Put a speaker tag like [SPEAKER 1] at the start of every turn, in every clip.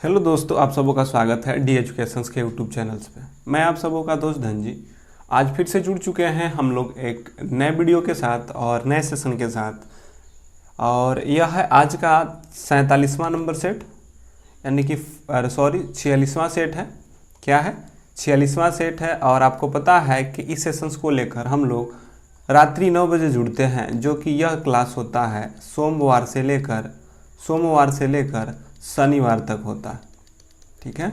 [SPEAKER 1] Hello दोस्तों, आप सबों का स्वागत है डी एजुकेशंस के यूट्यूब चैनल्स पे। मैं आप सबों का दोस्त धनजी आज फिर से जुड़ चुके हैं हम लोग एक नए वीडियो के साथ और नए सेशन के साथ। और यह है आज का 47वां नंबर सेट, यानी कि 46वां सेट है। क्या है? 46वां सेट है। और आपको पता है कि इस सेशंस को लेकर हम लोग रात्रि 9 बजे जुड़ते हैं, जो कि यह क्लास होता है सोमवार से लेकर शनिवार तक होता है। ठीक है।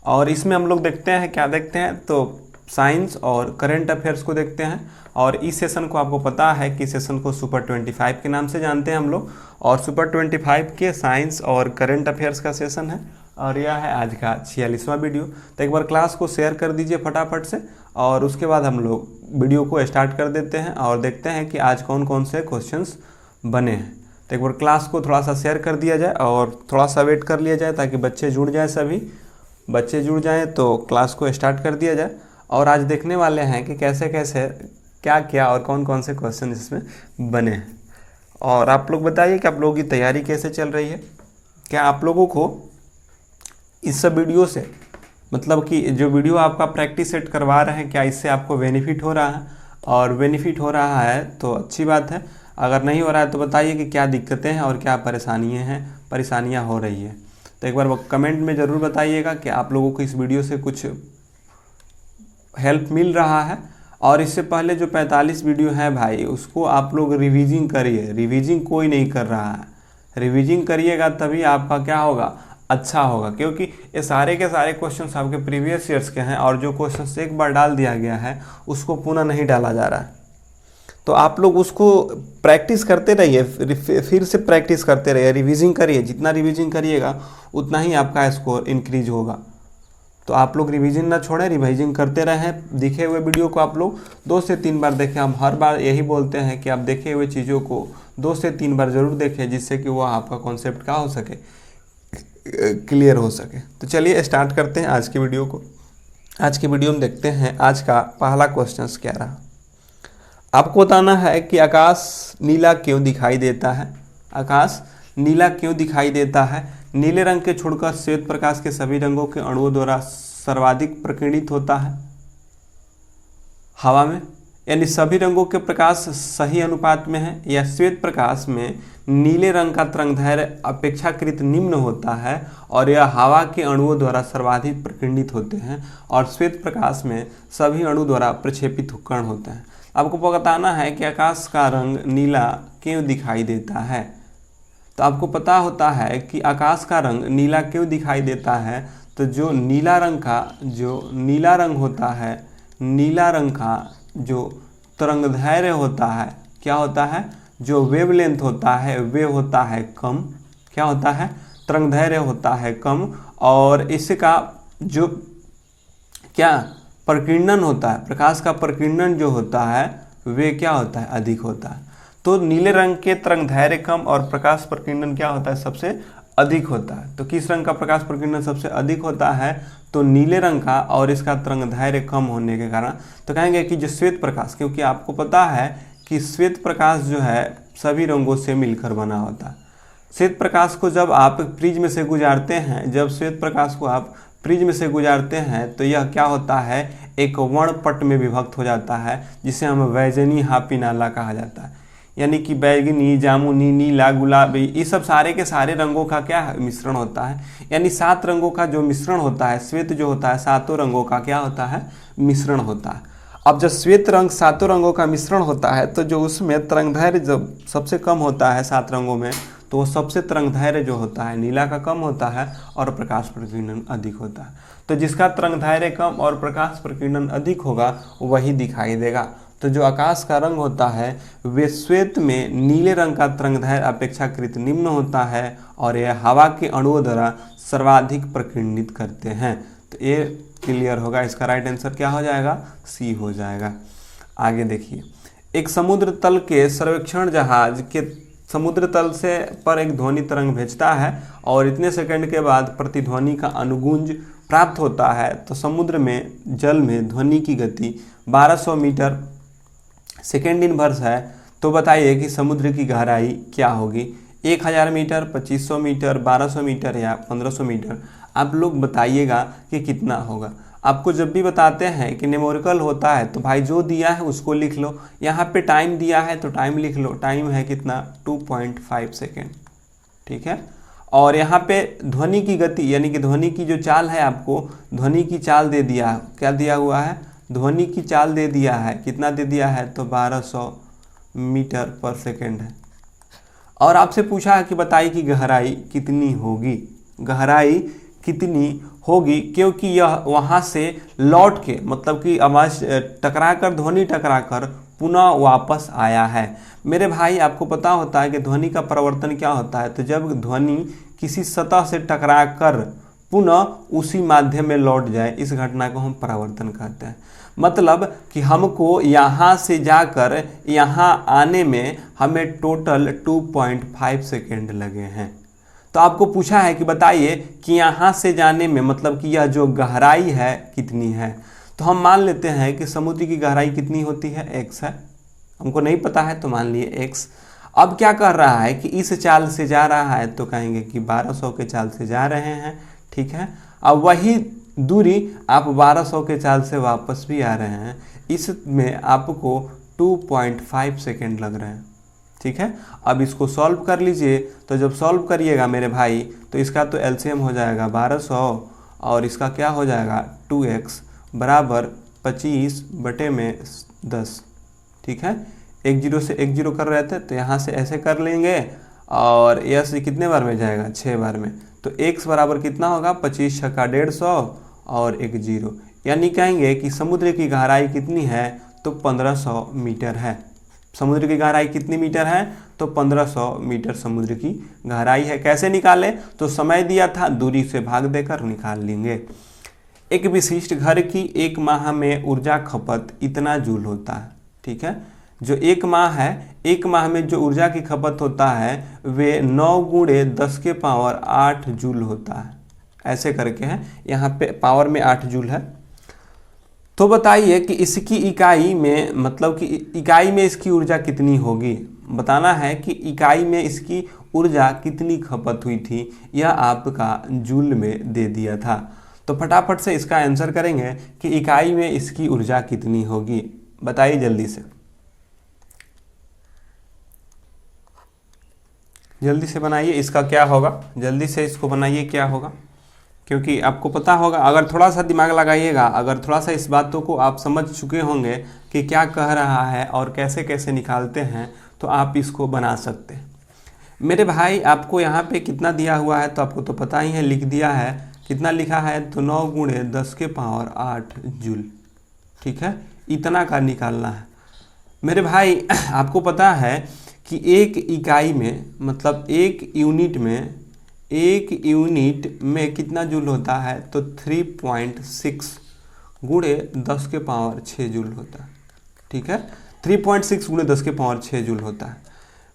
[SPEAKER 1] और इसमें हम लोग देखते हैं, क्या देखते हैं तो साइंस और करंट अफेयर्स को देखते हैं। और इस सेशन को आपको पता है कि सेशन को सुपर 25 के नाम से जानते हैं हम लोग। और सुपर 25 के साइंस और करंट अफेयर्स का सेशन है। और यह है आज का 46वां वीडियो। तो एक बार क्लास को शेयर कर दीजिए फटाफट से, और उसके बाद हम लोग वीडियो को स्टार्ट कर देते हैं और देखते हैं कि आज कौन कौन से क्वेश्चंस बने हैं। तो एक बार क्लास को थोड़ा सा शेयर कर दिया जाए और थोड़ा सा वेट कर लिया जाए ताकि बच्चे जुड़ जाएं। सभी बच्चे जुड़ जाएं तो क्लास को स्टार्ट कर दिया जाए। और आज देखने वाले हैं कि कैसे कैसे क्या क्या और कौन कौन से क्वेश्चन इसमें बने हैं। और आप लोग बताइए कि आप लोगों की तैयारी कैसे चल रही है। क्या आप लोगों को इस सब वीडियो से, मतलब कि जो वीडियो आपका प्रैक्टिस सेट करवा रहे हैं, क्या इससे आपको बेनिफिट हो रहा है? और बेनिफिट हो रहा है तो अच्छी बात है। अगर नहीं हो रहा है तो बताइए कि क्या दिक्कतें हैं और क्या परेशानियां हो रही है। तो एक बार कमेंट में ज़रूर बताइएगा कि आप लोगों को इस वीडियो से कुछ हेल्प मिल रहा है। और इससे पहले जो 45 वीडियो है भाई, उसको आप लोग रिवीजिंग करिए। रिवीजिंग कोई नहीं कर रहा है, रिवीजिंग करिएगा तभी आपका क्या होगा, अच्छा होगा। क्योंकि ये सारे के सारे क्वेश्चंस आपके प्रीवियस ईयर्स के हैं, और जो क्वेश्चंस एक बार डाल दिया गया है उसको पुनः नहीं डाला जा रहा है। तो आप लोग उसको प्रैक्टिस करते रहिए, फिर से प्रैक्टिस करते रहिए, रिवीजिंग करिए। जितना रिवीजिंग करिएगा उतना ही आपका स्कोर इंक्रीज होगा। तो आप लोग रिवीजन ना छोड़ें, रिवीजन करते रहें। दिखे हुए वीडियो को आप लोग 2 से 3 बार देखें। हम हर बार यही बोलते हैं कि आप देखे हुए चीज़ों को 2 से 3 बार ज़रूर देखें, जिससे कि वह आपका कॉन्सेप्ट क्या हो सके, क्लियर हो सके। तो चलिए स्टार्ट करते हैं आज की वीडियो को। आज की वीडियो में देखते हैं आज का पहला क्वेश्चन क्या रहा। आपको बताना है कि आकाश नीला क्यों दिखाई देता है। आकाश नीला क्यों दिखाई देता है? नीले रंग के छोड़कर श्वेत प्रकाश के सभी रंगों के अणुओं द्वारा सर्वाधिक प्रकीर्णित होता है हवा में, यानी सभी रंगों के प्रकाश सही अनुपात में है। या श्वेत प्रकाश में नीले रंग का तरंगदैर्घ्य अपेक्षाकृत निम्न होता है और यह हवा के अणुओं द्वारा सर्वाधिक प्रकीर्णित होते हैं। और श्वेत प्रकाश में सभी अणु द्वारा प्रक्षेपित उपकरण होते हैं। आपको बताना है कि आकाश का रंग नीला क्यों दिखाई देता है। तो आपको पता होता है कि आकाश का रंग नीला क्यों दिखाई देता है। तो जो नीला रंग होता है, नीला रंग का जो तरंगदैर्घ्य होता है, क्या होता है, जो वेवलेंथ होता है वे होता है कम। क्या होता है? तरंगदैर्घ्य होता है कम। और इसका जो क्या प्रकीर्णन होता है, प्रकाश का प्रकीर्णन जो होता है वे क्या होता है, अधिक होता है। तो नीले रंग के तरंगदैर्घ्य कम और प्रकाश प्रकीर्णन क्या होता है, सबसे अधिक होता है। तो किस रंग का प्रकाश प्रकीर्णन सबसे अधिक होता है? तो नीले रंग का। और इसका तरंगदैर्घ्य कम होने के कारण तो कहेंगे कि जो श्वेत प्रकाश, क्योंकि आपको पता है कि श्वेत प्रकाश जो है सभी रंगों से मिलकर बना होता है। श्वेत प्रकाश को जब आप प्रिज्म में से गुजारते हैं, जब श्वेत प्रकाश को आप प्रिज्म में से गुजारते हैं तो यह क्या होता है, एक वर्णपट में विभक्त हो जाता है, जिसे हम वैजनी हापी नाला कहा जाता है। यानी कि बैगनी, जामुनी, नीला, गुलाबी, ये सब सारे के सारे रंगों का क्या मिश्रण होता है। यानी 7 रंगों का जो मिश्रण होता है, श्वेत जो होता है 7 रंगों का क्या होता है, मिश्रण होता है। अब जब श्वेत रंग 7 रंगों का मिश्रण होता है तो जो उसमें तरंगदैर्घ्य जब सबसे कम होता है 7 रंगों में, तो वो सबसे तरंगदैर्घ्य जो होता है नीला का कम होता है और प्रकाश प्रकीर्णन अधिक होता है। तो जिसका तरंगदैर्घ्य कम और प्रकाश प्रकीर्णन अधिक होगा वही दिखाई देगा। तो जो आकाश का रंग होता है वे श्वेत में नीले रंग का तरंगदैर्घ्य अपेक्षाकृत निम्न होता है और यह हवा के अणुओं द्वारा सर्वाधिक प्रकीर्णित करते हैं। तो ये क्लियर होगा। इसका राइट आंसर क्या हो जाएगा, सी हो जाएगा। आगे देखिए, एक समुद्र तल के सर्वेक्षण जहाज के समुद्र तल से पर एक ध्वनि तरंग भेजता है और इतने सेकंड के बाद प्रतिध्वनि का अनुगूंज प्राप्त होता है। तो समुद्र में जल में ध्वनि की गति 1200 मीटर सेकेंड इन वर्ष है। तो बताइए कि समुद्र की गहराई क्या होगी। 1000 मीटर, 2500 मीटर, 1200 मीटर या 1500 मीटर, आप लोग बताइएगा कि कितना होगा। आपको जब भी बताते हैं कि न्यूमेरिकल होता है तो भाई जो दिया है उसको लिख लो। यहाँ पे टाइम दिया है तो टाइम लिख लो, टाइम है कितना 2.5 सेकेंड, ठीक है। और यहाँ पे ध्वनि की गति यानी कि ध्वनि की जो चाल है, आपको ध्वनि की चाल दे दिया है, क्या दिया हुआ है, ध्वनि की चाल दे दिया है, कितना दे दिया है, तो 1200 मीटर पर सेकेंड है। और आपसे पूछा है कि बताइए कि गहराई कितनी होगी, गहराई कितनी होगी, क्योंकि यह वहाँ से लौट के मतलब कि आवाज़ टकरा कर, ध्वनि टकरा कर पुनः वापस आया है। मेरे भाई आपको पता होता है कि ध्वनि का परिवर्तन क्या होता है, तो जब ध्वनि किसी सतह से टकरा कर पुनः उसी माध्यम में लौट जाए, इस घटना को हम परावर्तन कहते हैं। मतलब कि हमको यहाँ से जाकर यहाँ आने में हमें टोटल 2.5 सेकेंड लगे हैं। तो आपको पूछा है कि बताइए कि यहाँ से जाने में मतलब कि यह जो गहराई है कितनी है। तो हम मान लेते हैं कि समुद्र की गहराई कितनी होती है, x है, हमको नहीं पता है तो मान लिए x। अब क्या कर रहा है कि इस चाल से जा रहा है तो कहेंगे कि 1200 के चाल से जा रहे हैं, ठीक है। अब वही दूरी आप 1200 के चाल से वापस भी आ रहे हैं, इसमें आपको 2.5 सेकेंड लग रहे हैं, ठीक है। अब इसको सॉल्व कर लीजिए, तो जब सॉल्व करिएगा मेरे भाई तो इसका तो एलसीएम हो जाएगा 1200 और इसका क्या हो जाएगा 2x बराबर 25/10, ठीक है। 1 0 से 1 0 कर रहे थे तो यहाँ से ऐसे कर लेंगे और यह से कितने बार में जाएगा, 6 बार में, तो x बराबर कितना होगा 25 छक्का 150 और 1 0, यानी कहेंगे कि समुद्र की गहराई कितनी है, तो 1500 मीटर है। समुद्र की गहराई कितनी मीटर है, तो 1500 मीटर समुद्र की गहराई है। कैसे निकालें, तो समय दिया था, दूरी से भाग देकर निकाल लेंगे। एक विशिष्ट घर की 1 माह में ऊर्जा खपत इतना जूल होता है, ठीक है। जो 1 माह है, 1 माह में जो ऊर्जा की खपत होता है वे 9 गुणे 10 के पावर 8 जूल होता है। ऐसे करके है, यहाँ पे पावर में 8 जूल है। तो बताइए कि इसकी इकाई में मतलब कि इकाई में इसकी ऊर्जा कितनी होगी, बताना है कि इकाई में इसकी ऊर्जा कितनी खपत हुई थी, यह आपका जूल में दे दिया था। तो फटाफट से इसका आंसर करेंगे कि इकाई में इसकी ऊर्जा कितनी होगी, बताइए जल्दी से, जल्दी से बनाइए। इसका क्या होगा, जल्दी से इसको बनाइए, क्या होगा, क्योंकि आपको पता होगा, अगर थोड़ा सा दिमाग लगाइएगा, अगर थोड़ा सा इस बातों को आप समझ चुके होंगे कि क्या कह रहा है और कैसे कैसे निकालते हैं, तो आप इसको बना सकते हैं। मेरे भाई आपको यहाँ पे कितना दिया हुआ है तो आपको तो पता ही है, लिख दिया है, कितना लिखा है, तो 9 गुणे 10 के पावर 8 जूल, ठीक है, इतना का निकालना है। मेरे भाई आपको पता है कि एक इकाई में मतलब एक यूनिट में कितना जूल होता है, तो 3.6 गुणे 10 के पावर 6 जूल होता है, ठीक है। 3.6 गुणे 10 के पावर 6 जूल होता है।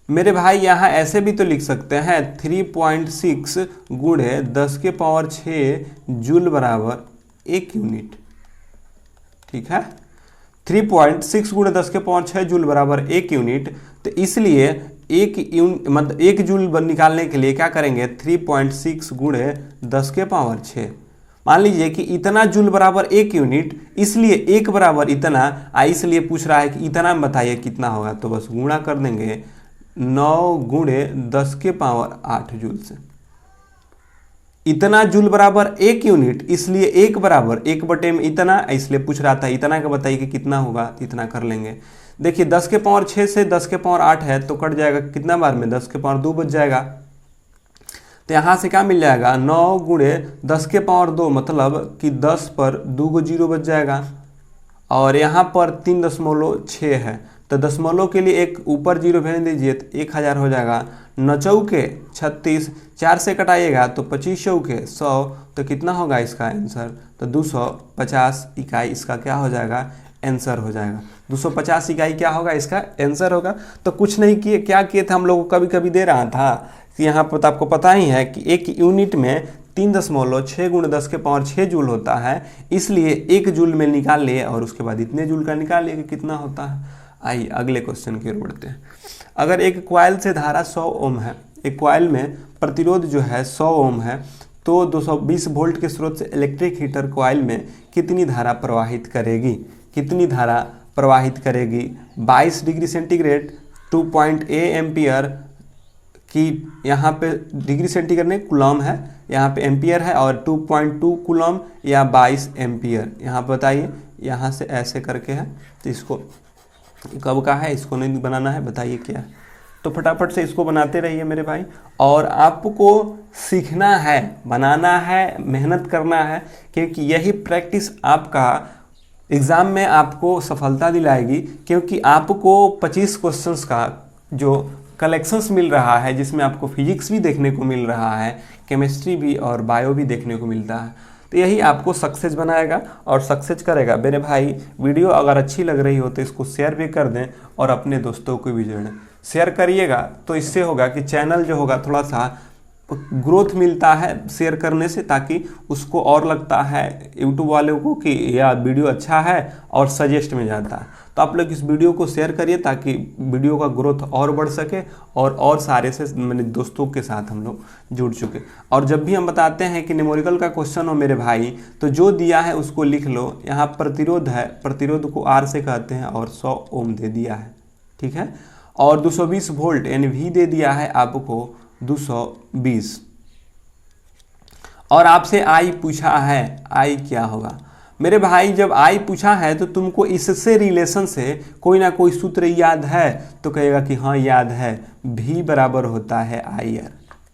[SPEAKER 1] मेरे भाई यहाँ ऐसे भी तो लिख सकते हैं, 3.6 गुणे 10 के पावर 6 जूल बराबर 1 यूनिट, ठीक है। 3.6 गुणे 10 के पावर 6 जूल बराबर 1 यूनिट। तो इसलिए मतलब 1 जूल निकालने के लिए क्या करेंगे, 3.6 गुणे 10 के पावर 6, मान लीजिए कि इतना जूल बराबर 1 यूनिट, इसलिए 1 बराबर इतना, इसलिए पूछ रहा है कि इतना बताइए कितना होगा, तो बस गुणा कर देंगे 9 गुणे 10 के पावर 8 जूल से। इतना जूल बराबर 1 यूनिट, इसलिए 1 बराबर 1 बटे में इतना, इसलिए पूछ रहा था इतना का बताइए कि कितना होगा, तो इतना कर लेंगे। देखिए 10 के पावर 6 से 10 के पावर 8 है तो कट जाएगा कितना बार में, 10 के पावर 2 बच जाएगा। तो यहाँ से क्या मिल जाएगा, 9 गुणे 10 के पावर 2, मतलब कि 10 पर 2 को 0 बच जाएगा, और यहाँ पर 3.6 है, तो दशमलव के लिए एक ऊपर 0 भेज दीजिए तो 1000 हो जाएगा। 9 चौके 36, 4 से कटाइएगा तो 25 चौके 100, तो कितना होगा इसका आंसर, तो 250 इकाई इसका क्या हो जाएगा, आंसर हो जाएगा। 250 इकाई क्या होगा, इसका आंसर होगा। तो कुछ नहीं किए, क्या किए थे हम लोग को कभी कभी दे रहा था कि यहाँ पर आपको पता ही है कि 1 यूनिट में 3.6 गुणे 10 के पावर 6 जूल होता है, इसलिए 1 जूल में निकाल लिए और उसके बाद इतने जूल का निकाल लिए कि कितना होता है। आइए अगले क्वेश्चन की ओर बढ़ते हैं। अगर एक कॉइल से धारा 100 ओम है, एक कॉइल में प्रतिरोध जो है 100 ओम है, तो 220 वोल्ट के स्रोत से इलेक्ट्रिक हीटर कॉइल में कितनी धारा प्रवाहित करेगी? कितनी धारा प्रवाहित करेगी? 22 डिग्री सेंटीग्रेड 2.8 एम्पियर की, यहाँ पे डिग्री सेंटीग्रेड में कूलम है, यहाँ पे एम्पियर है, और 2.2 कूलम या 22 एम्पियर। यहाँ पे बताइए, यहाँ से ऐसे करके है, तो इसको कब का है, इसको नहीं बनाना है, बताइए क्या है। तो फटाफट से इसको बनाते रहिए मेरे भाई, और आपको सीखना है, बनाना है, मेहनत करना है, क्योंकि यही प्रैक्टिस आपका एग्ज़ाम में आपको सफलता दिलाएगी। क्योंकि आपको 25 क्वेश्चंस का जो कलेक्शंस मिल रहा है, जिसमें आपको फिजिक्स भी देखने को मिल रहा है, केमिस्ट्री भी और बायो भी देखने को मिलता है, तो यही आपको सक्सेस बनाएगा और सक्सेस करेगा। मेरे भाई वीडियो अगर अच्छी लग रही हो तो इसको शेयर भी कर दें और अपने दोस्तों को भी जोड़ें। शेयर करिएगा तो इससे होगा कि चैनल जो होगा थोड़ा सा ग्रोथ मिलता है शेयर करने से, ताकि उसको और लगता है यूट्यूब वालों को कि यह वीडियो अच्छा है और सजेस्ट में जाता है। तो आप लोग इस वीडियो को शेयर करिए ताकि वीडियो का ग्रोथ और बढ़ सके और सारे से मेरे दोस्तों के साथ हम लोग जुड़ चुके। और जब भी हम बताते हैं कि न्यूमेरिकल का क्वेश्चन हो मेरे भाई, तो जो दिया है उसको लिख लो। यहाँ प्रतिरोध है, प्रतिरोध को R से कहते हैं, और 100 ओम दे दिया है, ठीक है, और 220 वोल्ट यानी V दे दिया है आपको 220, और आपसे I पूछा है, I क्या होगा मेरे भाई? जब I पूछा है तो तुमको इससे रिलेशन से कोई ना कोई सूत्र याद है, तो कहेगा कि हाँ याद है, V बराबर होता है IR।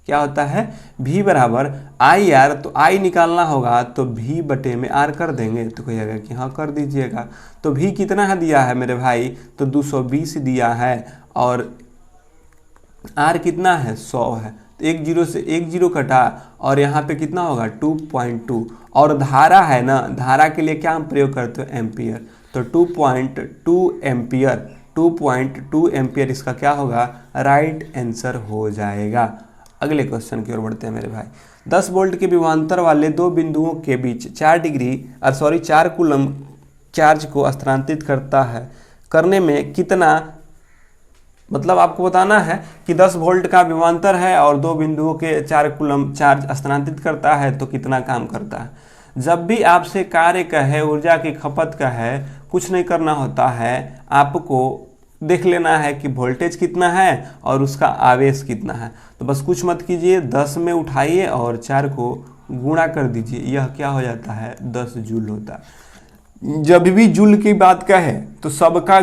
[SPEAKER 1] क्या होता है? V बराबर IR। तो I निकालना होगा तो V बटे में R कर देंगे, तो कहेगा कि हाँ कर दीजिएगा। तो V कितना है दिया है मेरे भाई? तो 220 दिया है, और R कितना है? 100 है। तो एक जीरो से एक जीरो कटा, और यहाँ पे कितना होगा? 2.2। और धारा है ना, धारा के लिए क्या हम प्रयोग करते हैं? एम्पियर। तो 2.2 एम्पियर, 2.2 एम्पियर इसका क्या होगा? राइट आंसर हो जाएगा। अगले क्वेश्चन की ओर बढ़ते हैं मेरे भाई। 10 वोल्ट के विभवांतर वाले दो बिंदुओं के बीच 4 कूलम चार्ज को स्थानांतरित करने में कितना, मतलब आपको बताना है कि 10 वोल्ट का विभवांतर है और दो बिंदुओं के 4 कूलम चार्ज स्थानांतरित करता है, तो कितना काम करता है। जब भी आपसे कार्य कहे, ऊर्जा की खपत कहे, कुछ नहीं करना होता है, आपको देख लेना है कि वोल्टेज कितना है और उसका आवेश कितना है। तो बस कुछ मत कीजिए, 10 में उठाइए और 4 को गुणा कर दीजिए, यह क्या हो जाता है? 10 जूल होता है। जब भी जूल की बात कहे तो सबका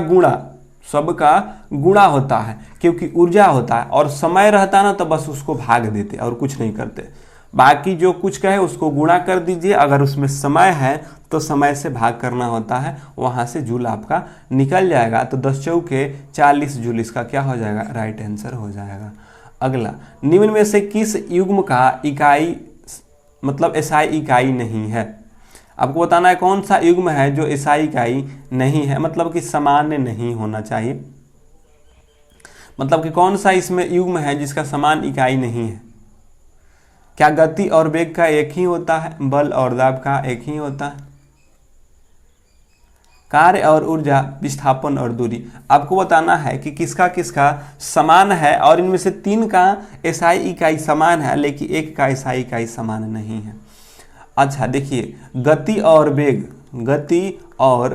[SPEAKER 1] गुणा होता है, क्योंकि ऊर्जा होता है, और समय रहता ना तो बस उसको भाग देते और कुछ नहीं करते। बाकी जो कुछ कहे उसको गुणा कर दीजिए, अगर उसमें समय है तो समय से भाग करना होता है, वहां से जूल आपका निकल जाएगा। तो 10 चौके 40 जूल इसका क्या हो जाएगा? राइट आंसर हो जाएगा। अगला, निम्न में से किस युग्म का इकाई मतलब एसआई इकाई नहीं है? आपको बताना है कौन सा युग्म है जो एसआई इकाई नहीं है, मतलब कि समान नहीं होना चाहिए। मतलब कि कौन सा इसमें युग्म है जिसका समान इकाई नहीं है? क्या गति और वेग का एक ही होता है? बल और दाब का एक ही होता है? कार्य और ऊर्जा, विस्थापन और दूरी। आपको बताना है कि किसका किसका समान है, और इनमें से 3 का एसआई इकाई समान है, लेकिन एक का एसआई इकाई समान नहीं है। अच्छा देखिए, गति और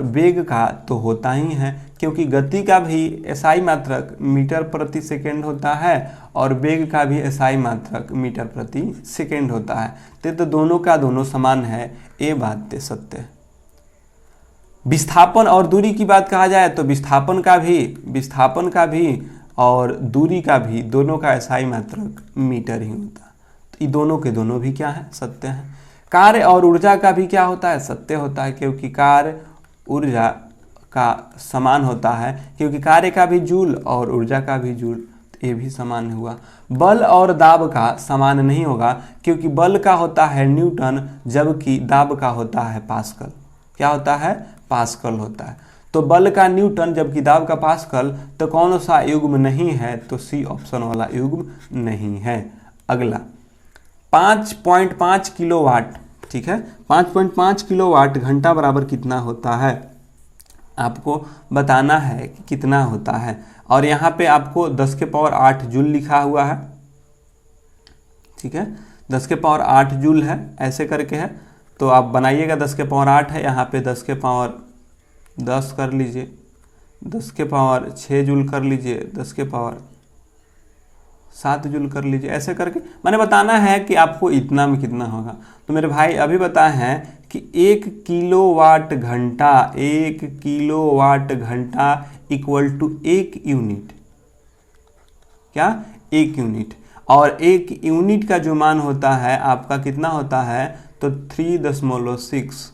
[SPEAKER 1] वेग का तो होता ही है, क्योंकि गति का भी एसआई मात्रक मीटर प्रति सेकेंड होता है और वेग का भी एसआई मात्रक मीटर प्रति सेकेंड होता है। तो दोनों का दोनों समान है, ये बात तो सत्य है। विस्थापन और दूरी की बात कहा जाए तो विस्थापन का भी और दूरी का भी, दोनों का एसआई मात्रक मीटर ही होता है। तो ये दोनों के दोनों भी क्या है? सत्य है। कार्य और ऊर्जा का भी क्या होता है? सत्य होता है, क्योंकि कार्य ऊर्जा का समान होता है, क्योंकि कार्य का भी जूल और ऊर्जा का भी जूल, तो ये भी समान हुआ। बल और दाब का समान नहीं होगा, क्योंकि बल का होता है न्यूटन, जबकि दाब का होता है पास्कल। क्या होता है? पास्कल होता है। तो बल का न्यूटन जबकि दाब का पास्कल, तो कौन सा युग्म नहीं है? तो सी ऑप्शन वाला युग्म नहीं है। अगला, 5.5 किलोवाट, ठीक है, 5.5 किलोवाट घंटा बराबर कितना होता है? आपको बताना है कि कितना होता है। और यहाँ पे आपको 10 के पावर 8 जूल लिखा हुआ है, ठीक है, 10 के पावर 8 जूल है, ऐसे करके है। तो आप बनाइएगा 10 के पावर 8 है, यहाँ पे 10 के पावर 10 कर लीजिए, 10 के पावर 6 जूल कर लीजिए, 10 के पावर 7 जूल कर लीजिए, ऐसे करके मैंने बताना है कि आपको इतना में कितना होगा। तो मेरे भाई अभी बताए हैं कि 1 किलोवाट घंटा, 1 किलोवाट घंटा इक्वल टू 1 यूनिट, क्या 1 यूनिट, और 1 यूनिट का जो मान होता है आपका कितना होता है, तो 3.6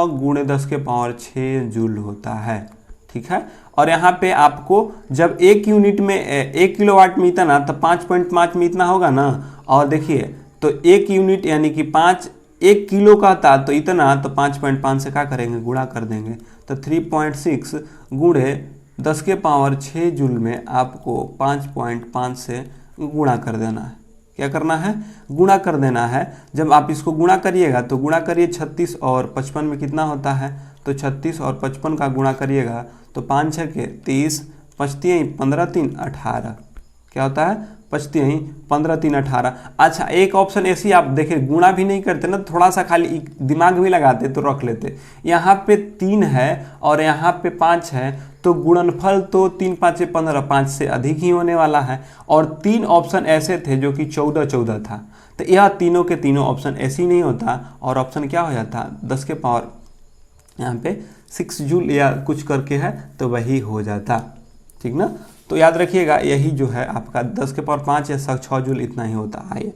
[SPEAKER 1] गुणे 10 के पावर 6 जूल होता है, ठीक है। और यहाँ पे आपको जब 1 यूनिट में 1 किलोवाट में इतना, तो 5.5 में इतना होगा ना। और देखिए तो 1 यूनिट यानी कि 1 किलो का था तो इतना, तो 5.5 से क्या करेंगे, गुणा कर देंगे। तो 3.6 गुणे 10 के पावर 6 जूल में आपको 5.5 से गुणा कर देना है। क्या करना है, गुणा कर देना है। जब आप इसको गुणा करिएगा तो गुणा करिए 36 और 55 में कितना होता है, तो 36 और 55 का गुणा करिएगा तो 5 6 के 30, 5 3 15 3 18, क्या होता है 5 3 15 3 18। अच्छा एक ऑप्शन ऐसी आप देखें, गुणा भी नहीं करते ना, थोड़ा सा खाली दिमाग भी लगाते तो रख लेते। यहाँ पे 3 है और यहाँ पे 5 है, तो गुणनफल तो 3 5 15, 5 से अधिक ही होने वाला है। और 3 ऑप्शन ऐसे थे जो कि 14 14 था, तो यह तीनों के तीनों ऑप्शन ऐसे ही नहीं होता, और ऑप्शन क्या हो जाता 10 के पावर यहाँ पे 6 जूल या कुछ करके है, तो वही हो जाता, ठीक ना। तो याद रखिएगा यही जो है आपका 10 के पावर 5 या 6 जूल इतना ही होता है।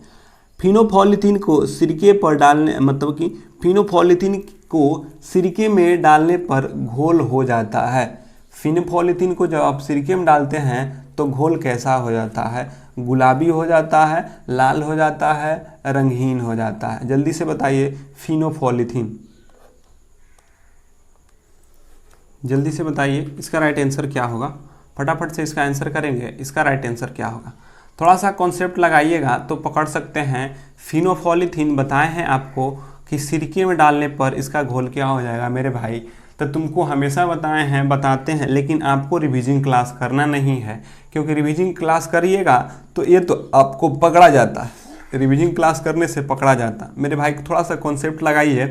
[SPEAKER 1] फिनोफॉलीथीन को सिरके पर डालने, मतलब कि फिनोफॉलीथीन को सिरके में डालने पर घोल हो जाता है। फिनोफॉलीथीन को जब आप सिरके में डालते हैं तो घोल कैसा हो जाता है, गुलाबी हो जाता है, लाल हो जाता है, रंगहीन हो जाता है। जल्दी से बताइए फिनोफॉलीथीन, जल्दी से बताइए इसका राइट आंसर क्या होगा, फटाफट से इसका आंसर करेंगे, इसका राइट आंसर क्या होगा। थोड़ा सा कॉन्सेप्ट लगाइएगा तो पकड़ सकते हैं। फिनोफॉलीथीन बताए हैं आपको कि सिरके में डालने पर इसका घोल क्या हो जाएगा मेरे भाई। तो तुमको हमेशा बताए हैं, बताते हैं, लेकिन आपको रिवीजन क्लास करना नहीं है, क्योंकि रिवीजन क्लास करिएगा तो ये तो आपको पकड़ा जाता है, रिवीजन क्लास करने से पकड़ा जाता। मेरे भाई थोड़ा सा कॉन्सेप्ट लगाइए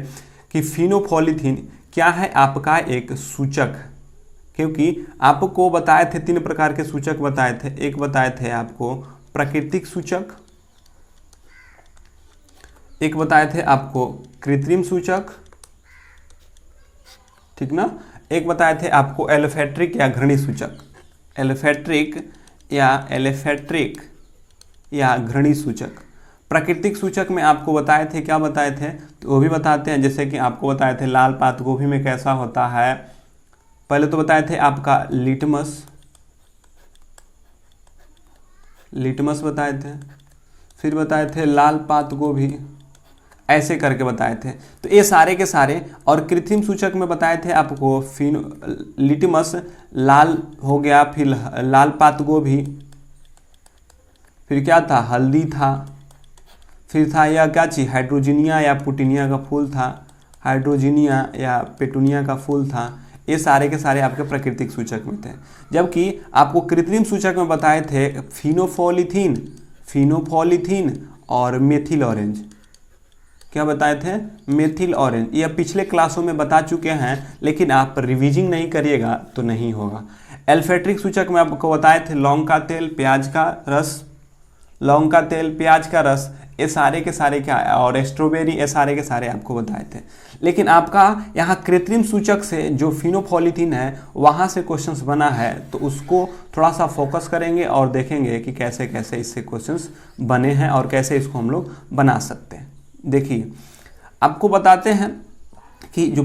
[SPEAKER 1] कि फिनोफॉलीथीन क्या है, आपका एक सूचक, क्योंकि आपको बताए थे 3 प्रकार के सूचक बताए थे। एक बताए थे आपको प्राकृतिक सूचक, एक बताए थे आपको कृत्रिम सूचक, ठीक ना, एक बताए थे आपको एलोफेट्रिक या घृणी सूचक, एलोफेट्रिक या घृणी सूचक। प्राकृतिक सूचक में आपको बताए थे, क्या बताए थे, तो वो भी बताते हैं। जैसे कि आपको बताए थे लाल पात गोभी में कैसा होता है, पहले तो बताए थे आपका लिटमस बताए थे, फिर बताए थे लाल पात गोभी, ऐसे करके बताए थे। तो ये सारे के सारे। और कृत्रिम सूचक में बताए थे आपको लिटमस लाल हो गया, फिर लाल पात गोभी, फिर क्या था हल्दी था, फिर था यह क्या चीज़ हाइड्रोजिनिया या पुटीनिया का फूल था, हाइड्रोजिनिया या पेटूनिया का फूल था। ये सारे के सारे आपके प्राकृतिक सूचक में थे। जबकि आपको कृत्रिम सूचक में बताए थे फिनोफॉलीथीन और मेथिल ऑरेंज। क्या बताए थे, मेथिल ऑरेंज। ये पिछले क्लासों में बता चुके हैं, लेकिन आप रिवीजिंग नहीं करिएगा तो नहीं होगा। एल्फेट्रिक सूचक में आपको बताए थे लौंग का तेल, प्याज का रस, लौंग का तेल, प्याज का रस, ये सारे के सारे क्या, और स्ट्रॉबेरी, ये सारे के सारे आपको बताए थे। लेकिन आपका यहाँ कृत्रिम सूचक से जो फिनोफॉलीथीन है वहाँ से क्वेश्चंस बना है, तो उसको थोड़ा सा फोकस करेंगे और देखेंगे कि कैसे कैसे इससे क्वेश्चंस बने हैं और कैसे इसको हम लोग बना सकते हैं। देखिए आपको बताते हैं कि जो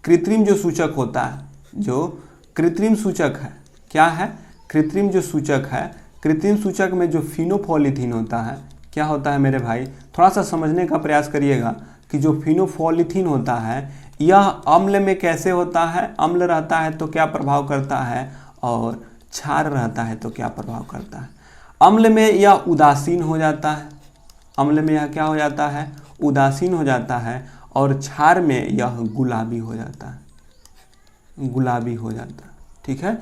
[SPEAKER 1] कृत्रिम जो सूचक होता है, जो कृत्रिम सूचक है, क्या है कृत्रिम जो सूचक है, कृत्रिम सूचक में जो फिनोफॉलीथीन होता है, क्या होता है मेरे भाई, थोड़ा सा समझने का प्रयास करिएगा कि जो फिनोफॉलीथीन होता है यह अम्ल में कैसे होता है, अम्ल रहता है तो क्या प्रभाव करता है, और क्षार रहता है तो क्या प्रभाव करता है। अम्ल में यह उदासीन हो जाता है, अम्ल में यह क्या हो जाता है, उदासीन हो जाता है, और क्षार में यह गुलाबी हो जाता है, गुलाबी हो जाता है, ठीक है।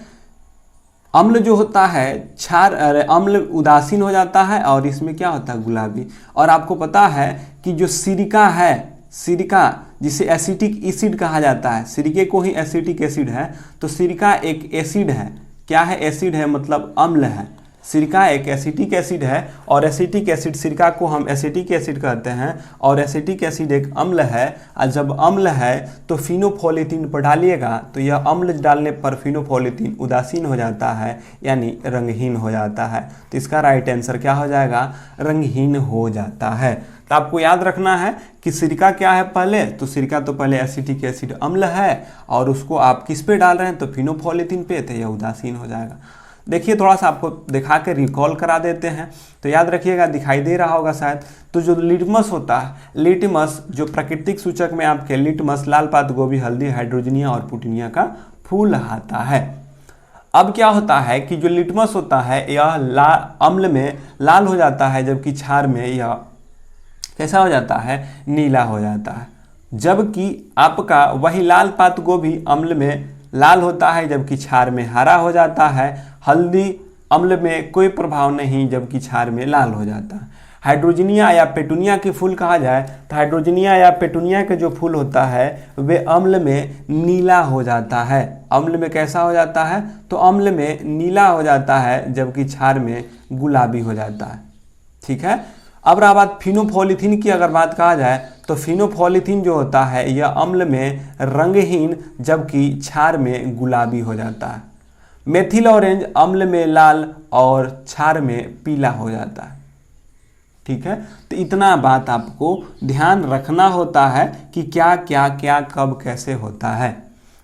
[SPEAKER 1] अम्ल जो होता है क्षार, अम्ल उदासीन हो जाता है और इसमें क्या होता है गुलाबी। और आपको पता है कि जो सिरका है, सिरका जिसे एसिटिक एसिड कहा जाता है, सिरके को ही एसिटिक एसिड है, तो सिरका एक एसिड है। क्या है? एसिड है, मतलब अम्ल है। सिरका एक एसिटिक एसिड है और एसिटिक एसिड, सिरका को हम एसिटिक एसिड कहते हैं और एसिटिक एसिड एक अम्ल है। और जब अम्ल है तो फिनोफोलिथीन पर डालिएगा तो यह अम्ल डालने पर फिनोफोलिथीन उदासीन हो जाता है, यानी रंगहीन हो जाता है। तो इसका राइट आंसर क्या हो जाएगा? रंगहीन हो जाता है। तो आपको याद रखना है कि सिरका क्या है पहले, तो सिरका तो पहले एसिटिक एसिड अम्ल है और उसको आप किस पे डाल रहे हैं? तो फिनोफोलिथीन पे, तो यह उदासीन हो जाएगा। देखिए थोड़ा सा आपको दिखा के रिकॉल करा देते हैं, तो याद रखिएगा, दिखाई दे रहा होगा शायद। तो जो लिटमस होता है, लिटमस जो प्राकृतिक सूचक में आपके लिटमस, लाल पात गोभी, हल्दी, हाइड्रोजनिया और पुटीनिया का फूल आता है। अब क्या होता है कि जो लिटमस होता है यह अम्ल में लाल हो जाता है, जबकि क्षार में यह कैसा हो जाता है? नीला हो जाता है। जबकि आपका वही लाल पात गोभी अम्ल में लाल होता है, जबकि क्षार में हरा हो जाता है। हल्दी अम्ल में कोई प्रभाव नहीं, जबकि क्षार में लाल हो जाता है। हाइड्रोजनिया या पेटूनिया के फूल कहा जाए तो हाइड्रोजनिया या पेटूनिया के जो फूल होता है वे अम्ल में नीला हो जाता है। अम्ल में कैसा हो जाता है? तो अम्ल में नीला हो जाता है, जबकि क्षार में गुलाबी हो जाता है। ठीक है। अब रहा बात फिनोफोलिथीन की, अगर बात कहा जाए तो फिनोफोलिथीन जो होता है यह अम्ल में रंगहीन, जबकि क्षार में गुलाबी हो जाता है। मेथिल ऑरेंज अम्ल में लाल और क्षार में पीला हो जाता है। ठीक है। तो इतना बात आपको ध्यान रखना होता है कि क्या क्या क्या कब कैसे होता है।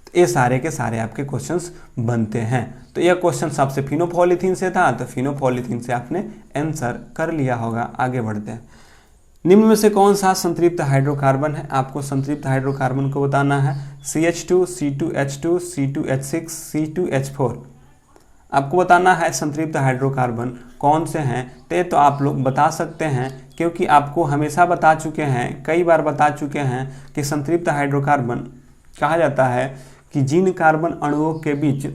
[SPEAKER 1] तो ये सारे के सारे आपके क्वेश्चंस बनते हैं। तो यह क्वेश्चन आपसे फिनोफोलिथीन से था, तो फिनोफोलिथीन से आपने आंसर कर लिया होगा। आगे बढ़ते हैं। निम्न में से कौन सा संतृप्त हाइड्रोकार्बन है? आपको संतृप्त हाइड्रोकार्बन को बताना है। CH2, C2H2, C2H6, C2H4 आपको बताना है संतृप्त हाइड्रोकार्बन कौन से हैं। तो आप लोग बता सकते हैं, क्योंकि आपको हमेशा बता चुके हैं, कई बार बता चुके हैं कि संतृप्त हाइड्रोकार्बन कहा जाता है कि जिन कार्बन अणुओं के बीच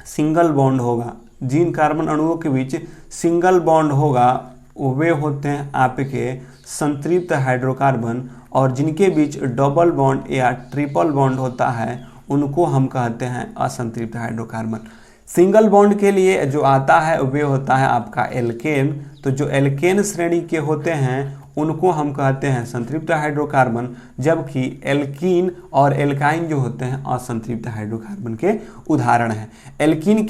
[SPEAKER 1] सिंगल बॉन्ड होगा, जिन कार्बन अणुओं के बीच सिंगल बॉन्ड होगा वे होते हैं आपके संतृप्त हाइड्रोकार्बन, और जिनके बीच डबल बॉन्ड या ट्रिपल बॉन्ड होता है उनको हम कहते हैं असंतृप्त हाइड्रोकार्बन। सिंगल बॉन्ड के लिए जो आता है वे होता है आपका एल्केन। तो जो एल्केन श्रेणी के होते हैं उनको हम कहते हैं संतृप्त हाइड्रोकार्बन, जबकि एल्कीन और एल्काइन जो होते हैं असंतृप्त हाइड्रोकार्बन के उदाहरण हैं। एल्केन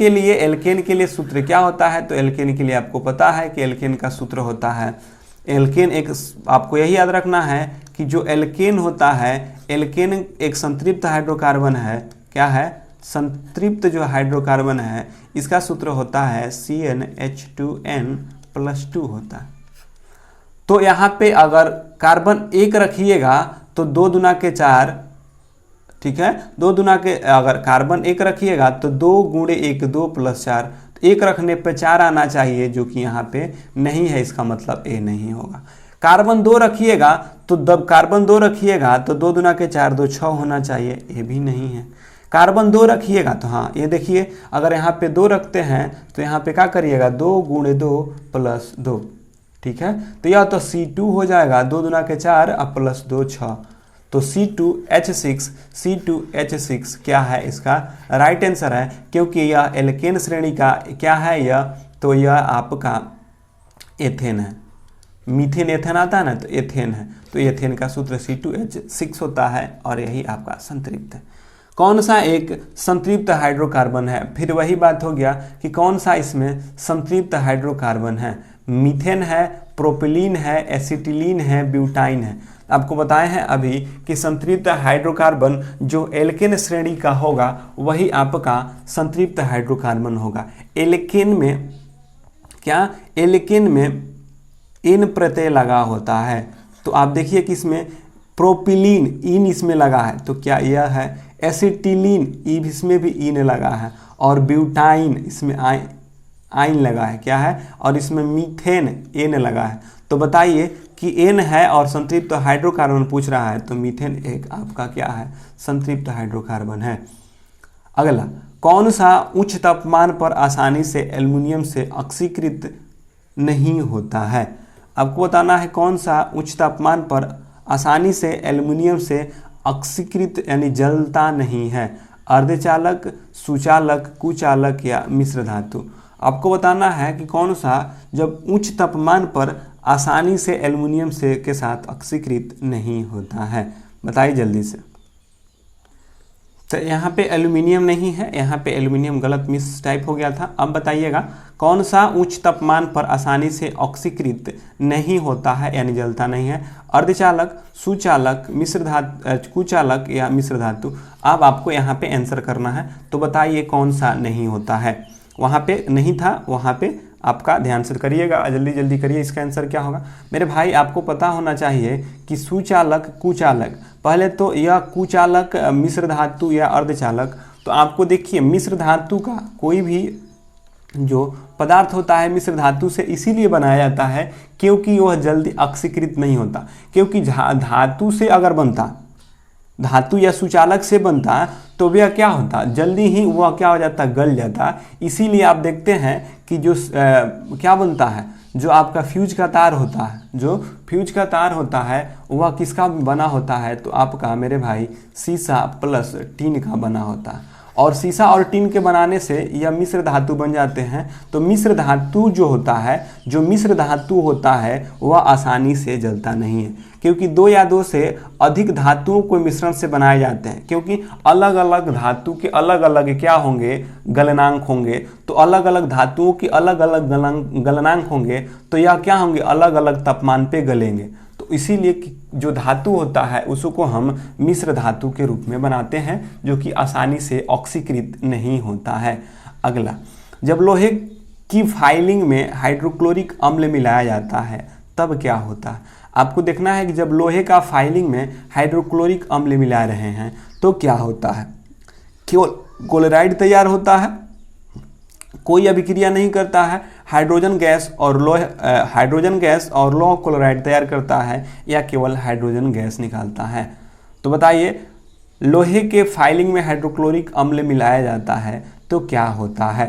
[SPEAKER 1] के लिए सूत्र क्या होता है? तो एल्केन के लिए आपको पता है कि एल्केन का सूत्र होता है, एल्केन एक, आपको यही याद रखना है कि जो एल्केन होता है, एल्केन एक संतृप्त हाइड्रोकार्बन है। क्या है? संतृप्त जो हाइड्रोकार्बन है इसका सूत्र होता है CnH2n+2 होता है। तो यहाँ पे अगर कार्बन एक रखिएगा तो 2 दूना के 4, ठीक है, 2 दूना के, अगर कार्बन एक रखिएगा तो 2 × 1 2 + 4, एक रखने पे 4 आना चाहिए, जो कि यहाँ पे नहीं है, इसका मतलब ए नहीं होगा। कार्बन 2 रखिएगा तो 2 दूना के 4 2 6 होना चाहिए, ये भी नहीं है। कार्बन 2 रखिएगा तो हाँ, ये देखिए अगर यहाँ पे 2 रखते हैं तो यहाँ पे क्या करिएगा 2 × 2 + 2, ठीक है। तो यह तो C2 हो जाएगा, 2 दूना के 4 और +2 6, तो C2H6 क्या है? इसका राइट आंसर है, क्योंकि यह एल्केन श्रेणी का क्या है यह, तो यह आपका एथेन है। मीथेन एथेन आता है ना, तो एथेन है, तो एथेन का सूत्र C2H6 होता है और यही आपका संतृप्त है। कौन सा एक संतृप्त हाइड्रोकार्बन है? फिर वही बात हो गया कि कौन सा इसमें संतृप्त हाइड्रोकार्बन है। मीथेन है, प्रोपिलीन है, एसिटिलीन है, ब्यूटाइन है। आपको बताए हैं अभी कि संतृप्त हाइड्रोकार्बन जो एल्केन श्रेणी का होगा वही आपका संतृप्त हाइड्रोकार्बन होगा। एल्केन में क्या? एल्केन में इन प्रत्यय लगा होता है। तो आप देखिए कि इसमें प्रोपिलीन इन इसमें लगा है, तो क्या यह है? एसिटिलीन इसमें भी इन लगा है, और ब्यूटाइन इसमें आइन लगा है, क्या है? और इसमें मीथेन एन लगा है। तो बताइए कि एन है और संतृप्त हाइड्रोकार्बन पूछ रहा है, तो मीथेन एक आपका क्या है? संतृप्त हाइड्रोकार्बन है। अगला, कौन सा उच्च तापमान पर आसानी से एल्युमिनियम से ऑक्सीकृत नहीं होता है। आपको बताना है कौन सा उच्च तापमान पर आसानी से एल्युमिनियम से ऑक्सीकृत यानी जलता नहीं है। अर्धचालक, सुचालक, कुचालक या मिश्र धातु। आपको बताना है कि कौन सा जब उच्च तापमान पर आसानी से एल्युमिनियम से के साथ ऑक्सीकृत नहीं होता है। बताइए जल्दी से। तो यहाँ पे एल्युमिनियम नहीं है, यहाँ पे एल्युमिनियम गलत मिस टाइप हो गया था। अब बताइएगा कौन सा उच्च तापमान पर आसानी से ऑक्सीकृत नहीं होता है यानी जलता नहीं है। अर्धचालक, सुचालक, मिश्र धातु, कुचालक या मिश्र धातु। अब आपको यहाँ पे आंसर करना है, तो बताइए कौन सा नहीं होता है। वहाँ पे नहीं था, वहाँ पे आपका ध्यान से करिएगा, जल्दी जल्दी करिए। इसका आंसर क्या होगा मेरे भाई? आपको पता होना चाहिए कि सुचालक, कुचालक। पहले तो यह कुचालक मिश्र धातु या अर्धचालक। तो आपको देखिए मिश्र धातु का कोई भी जो पदार्थ होता है मिश्र धातु से इसीलिए बनाया जाता है क्योंकि वह जल्दी ऑक्सीकृत नहीं होता। क्योंकि धातु से अगर बनता, धातु या सुचालक से बनता तो वह क्या होता, जल्दी ही वह क्या हो जाता, गल जाता। इसीलिए आप देखते हैं कि जो क्या बनता है, जो आपका फ्यूज का तार होता है, जो फ्यूज का तार होता है वह किसका बना होता है? तो आपका मेरे भाई सीसा प्लस टीन का बना होता है। और सीसा और टीन के बनाने से यह मिश्र धातु बन जाते हैं। तो मिश्र धातु जो होता है, जो मिश्र धातु होता है वह आसानी से जलता नहीं है, क्योंकि दो या दो से अधिक धातुओं को मिश्रण से बनाए जाते हैं। क्योंकि अलग अलग धातु के अलग अलग क्या होंगे, गलनांक होंगे। तो अलग अलग धातुओं की अलग अलग गलनांक होंगे, तो यह क्या होंगे, अलग अलग तापमान पे गलेंगे। तो इसीलिए जो धातु होता है उसको हम मिश्र धातु के रूप में बनाते हैं, जो कि आसानी से ऑक्सीकृत नहीं होता है। अगला, जब लोहे की फाइलिंग में हाइड्रोक्लोरिक अम्ल मिलाया जाता है तब क्या होता है? आपको देखना है कि जब लोहे का फाइलिंग में हाइड्रोक्लोरिक अम्ल मिला रहे हैं तो क्या होता है? केवल क्लोराइड तैयार होता है, कोई अभिक्रिया नहीं करता है। हाइड्रोजन गैस और लौह क्लोराइड तैयार करता है या केवल हाइड्रोजन गैस निकालता है? तो बताइए, लोहे के फाइलिंग में हाइड्रोक्लोरिक अम्ल मिलाया जाता है तो क्या होता है?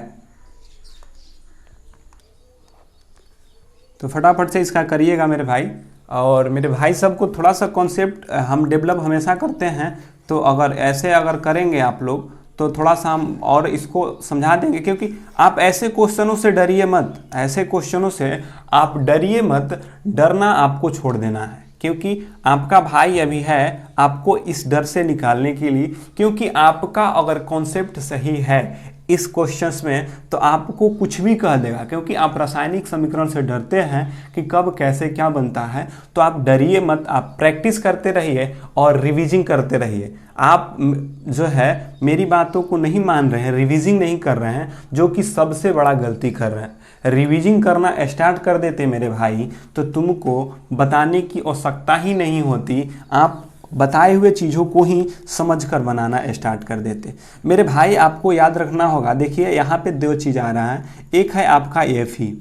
[SPEAKER 1] तो फटाफट से इसका करिएगा मेरे भाई। और मेरे भाई सबको थोड़ा सा कॉन्सेप्ट हम डेवलप हमेशा करते हैं, तो अगर ऐसे अगर करेंगे आप लोग तो थोड़ा सा हम और इसको समझा देंगे। क्योंकि आप ऐसे क्वेश्चनों से डरिए मत, ऐसे क्वेश्चनों से आप डरिए मत, डरना आपको छोड़ देना है। क्योंकि आपका भाई अभी है आपको इस डर से निकालने के लिए, क्योंकि आपका अगर कॉन्सेप्ट सही है इस क्वेश्चंस में तो आपको कुछ भी कह देगा। क्योंकि आप रासायनिक समीकरण से डरते हैं कि कब कैसे क्या बनता है, तो आप डरिए मत, आप प्रैक्टिस करते रहिए और रिवीजिंग करते रहिए। आप जो है मेरी बातों को नहीं मान रहे हैं, रिवीजिंग नहीं कर रहे हैं, जो कि सबसे बड़ा गलती कर रहे हैं। रिवीजिंग करना स्टार्ट कर देते मेरे भाई तो तुमको बताने की आवश्यकता ही नहीं होती, आप बताए हुए चीज़ों को ही समझकर बनाना स्टार्ट कर देते मेरे भाई। आपको याद रखना होगा, देखिए यहाँ पे दो चीज़ आ रहा है, एक है आपका Fe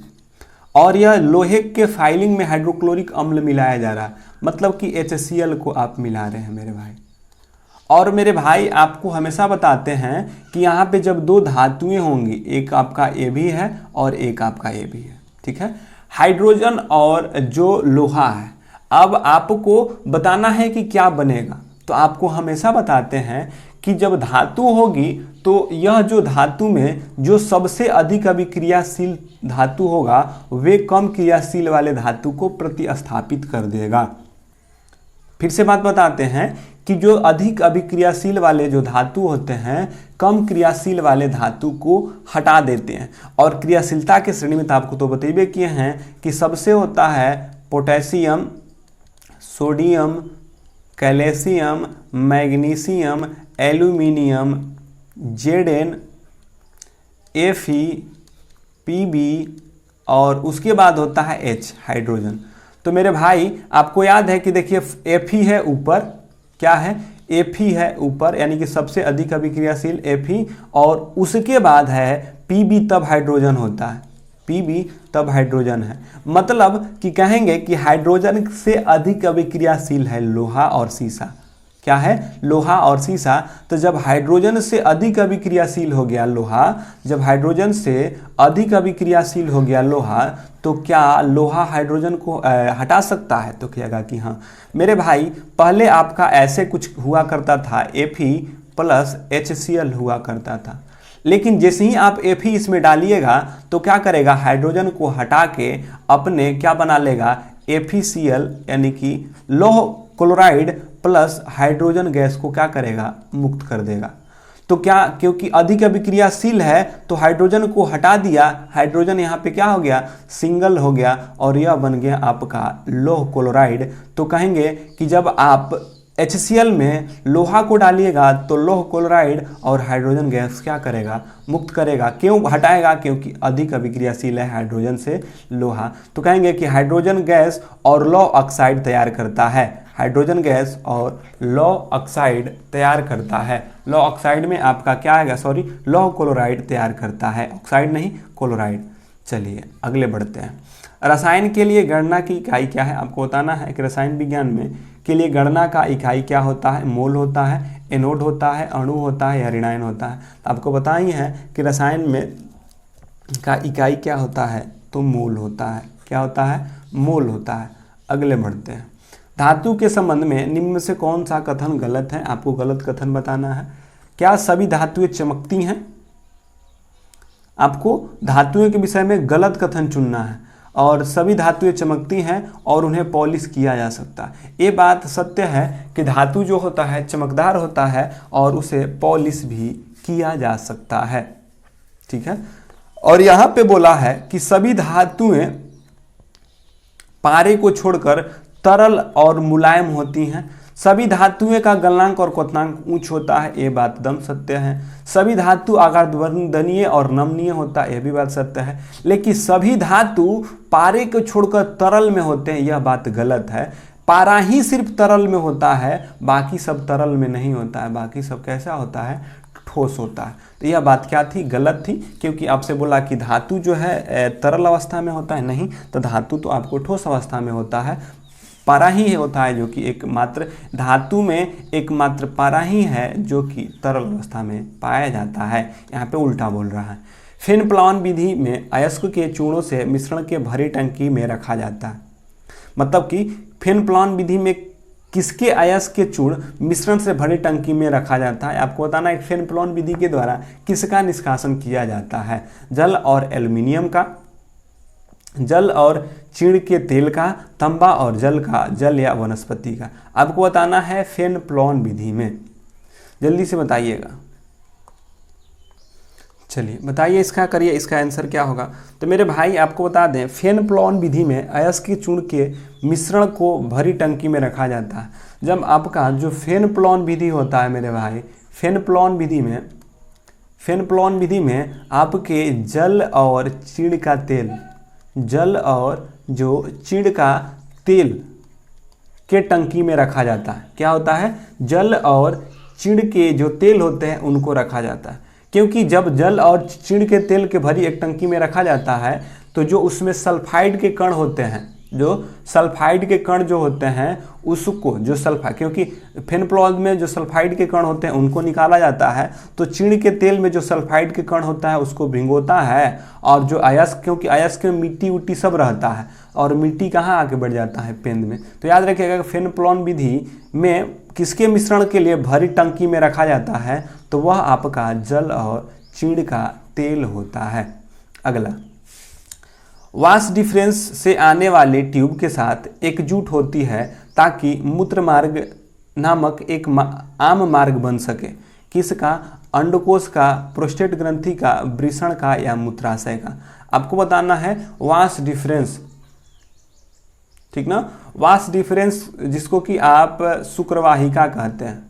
[SPEAKER 1] और यह लोहे के फाइलिंग में हाइड्रोक्लोरिक अम्ल मिलाया जा रहा है, मतलब कि HCl को आप मिला रहे हैं मेरे भाई। और मेरे भाई आपको हमेशा बताते हैं कि यहाँ पे जब दो धातुएं होंगी, एक आपका Ab है और एक आपका Ab है, ठीक है, हाइड्रोजन और जो लोहा है। अब आपको बताना है कि क्या बनेगा, तो आपको हमेशा बताते हैं कि जब धातु होगी तो यह जो धातु में जो सबसे अधिक अभिक्रियाशील धातु होगा वे कम क्रियाशील वाले धातु को प्रतिस्थापित कर देगा। फिर से बात बताते हैं कि जो अधिक अभिक्रियाशील वाले जो धातु होते हैं कम क्रियाशील वाले धातु को हटा देते हैं। और क्रियाशीलता के श्रेणी में तो आपको तो बतेबे किए हैं कि सबसे होता है potassium, sodium, calcium, magnesium, aluminium, Zn, Fe, Pb और उसके बाद होता है H, हाइड्रोजन। तो मेरे भाई आपको याद है कि देखिए Fe है ऊपर, क्या है, Fe है ऊपर, यानी कि सबसे अधिक अभिक्रियाशील Fe, और उसके बाद है Pb, तब हाइड्रोजन होता है, Pb तब हाइड्रोजन है। मतलब कि कहेंगे कि हाइड्रोजन से अधिक अभिक्रियाशील है लोहा और सीसा, क्या है, लोहा और सीसा। तो जब हाइड्रोजन से अधिक अभिक्रियाशील हो गया लोहा, जब हाइड्रोजन से अधिक अभिक्रियाशील हो गया लोहा, तो क्या लोहा हाइड्रोजन को हटा सकता है? तो कहेगा कि हाँ। मेरे भाई पहले आपका ऐसे कुछ हुआ करता था, Fe प्लस HCl हुआ करता था, लेकिन जैसे ही आप Fe इसमें डालिएगा तो क्या करेगा, हाइड्रोजन को हटा के अपने क्या बना लेगा, FeCl यानी कि लौह क्लोराइड प्लस हाइड्रोजन गैस को क्या करेगा, मुक्त कर देगा। तो क्या, क्योंकि अधिक अभिक्रियाशील है तो हाइड्रोजन को हटा दिया, हाइड्रोजन यहाँ पे क्या हो गया, सिंगल हो गया और यह बन गया आपका लौह क्लोराइड। तो कहेंगे कि जब आप HCl में लोहा को डालिएगा तो लौह क्लोराइड और हाइड्रोजन गैस क्या करेगा, मुक्त करेगा। क्यों हटाएगा, क्योंकि अधिक अभिक्रियाशील है हाइड्रोजन से लोहा। तो कहेंगे कि हाइड्रोजन गैस और लौह ऑक्साइड तैयार करता है, हाइड्रोजन गैस और लौह ऑक्साइड तैयार करता है। लौह ऑक्साइड में आपका क्या आएगा, सॉरी, लौह क्लोराइड तैयार करता है, ऑक्साइड नहीं क्लोराइड। चलिए अगले बढ़ते हैं। रसायन के लिए गणना की इकाई क्या है? आपको बताना है कि रसायन विज्ञान में के लिए गणना का इकाई क्या होता है, मोल होता है, एनोड होता है, अणु होता है या ऋणायन होता है। तो आपको बताई है कि रसायन में का इकाई क्या होता है, तो मोल होता है। क्या होता है, मोल होता है। अगले बढ़ते हैं। धातु के संबंध में निम्न में से कौन सा कथन गलत है? आपको गलत कथन बताना है। क्या सभी धातुएं चमकती हैं? आपको धातुओं के विषय में गलत कथन चुनना है। और सभी धातुएं चमकती हैं और उन्हें पॉलिश किया जा सकता है। ये बात सत्य है कि धातु जो होता है चमकदार होता है और उसे पॉलिश भी किया जा सकता है। ठीक है। और यहाँ पे बोला है कि सभी धातुएं पारे को छोड़कर तरल और मुलायम होती हैं। सभी धातुएं का गलनांक और क्वथनांक उच्च होता है, ये बात एकदम सत्य है। सभी धातु आवर्धनीय और नमनीय होता है, यह भी बात सत्य है। लेकिन सभी धातु पारे को छोड़कर तरल में होते हैं, यह बात गलत है। पारा ही सिर्फ तरल में होता है, बाकी सब तरल में नहीं होता है। बाकी सब कैसा होता है, ठोस होता है। तो यह बात क्या थी, गलत थी, क्योंकि आपसे बोला कि धातु जो है तरल अवस्था में होता है, नहीं, तो धातु तो आपको ठोस अवस्था में होता है। पारा ही होता है जो कि एकमात्र धातु में एकमात्र पारा ही है जो कि तरल अवस्था में पाया जाता है। यहाँ पे उल्टा बोल रहा है। फिन प्लावन विधि में अयस्क के चूर्णों से मिश्रण के भरी टंकी में रखा जाता है। मतलब कि फिन प्लावन विधि में किसके अयस्क के चूर्ण मिश्रण से भरी टंकी में रखा जाता है? आपको बताना है फिन प्लावन विधि के द्वारा किसका निष्कासन किया जाता है? जल और एल्युमिनियम का, जल और चीड़ के तेल का, तांबा और जल का, जल या वनस्पति का। आपको बताना है फेन प्लावन विधि में। जल्दी से बताइएगा। चलिए बताइए, इसका करिए, इसका आंसर क्या होगा? तो मेरे भाई आपको बता दें, फेन प्लावन विधि में अयस्क के चूर्ण के मिश्रण को भरी टंकी में रखा जाता है। जब आपका जो फेन प्लावन विधि होता है मेरे भाई, फेन प्लावन विधि में आपके जल और चीड़ का तेल, जल और जो चीड़ का तेल के टंकी में रखा जाता है। क्या होता है? जल और चीड़ के जो तेल होते हैं उनको रखा जाता है। क्योंकि जब जल और चीड़ के तेल के भरी एक टंकी में रखा जाता है तो जो उसमें सल्फाइड के कण होते हैं, जो सल्फाइड के कण जो होते हैं उसको, जो सल्फाइड, क्योंकि फेन प्लावन में जो सल्फाइड के कण होते हैं उनको निकाला जाता है, तो चीड़ के तेल में जो सल्फाइड के कण होता है उसको भिंगोता है। और जो अयस्क, क्योंकि अयस्क में मिट्टी उट्टी सब रहता है और मिट्टी कहाँ आके बढ़ जाता है, पेंद में। तो याद रखिएगा फेन प्लावन विधि में किसके मिश्रण के लिए भरी टंकी में रखा जाता है? तो वह आपका जल और चीड़ का तेल होता है। अगला, वास डिफरेंस से आने वाले ट्यूब के साथ एकजुट होती है ताकि मूत्र मार्ग नामक एक आम मार्ग बन सके। किसका? अंडकोश का, प्रोस्टेट ग्रंथि का, वृषण का या मूत्राशय का। आपको बताना है वास डिफरेंस, ठीक ना? वास डिफरेंस जिसको कि आप शुक्रवाहिका कहते हैं,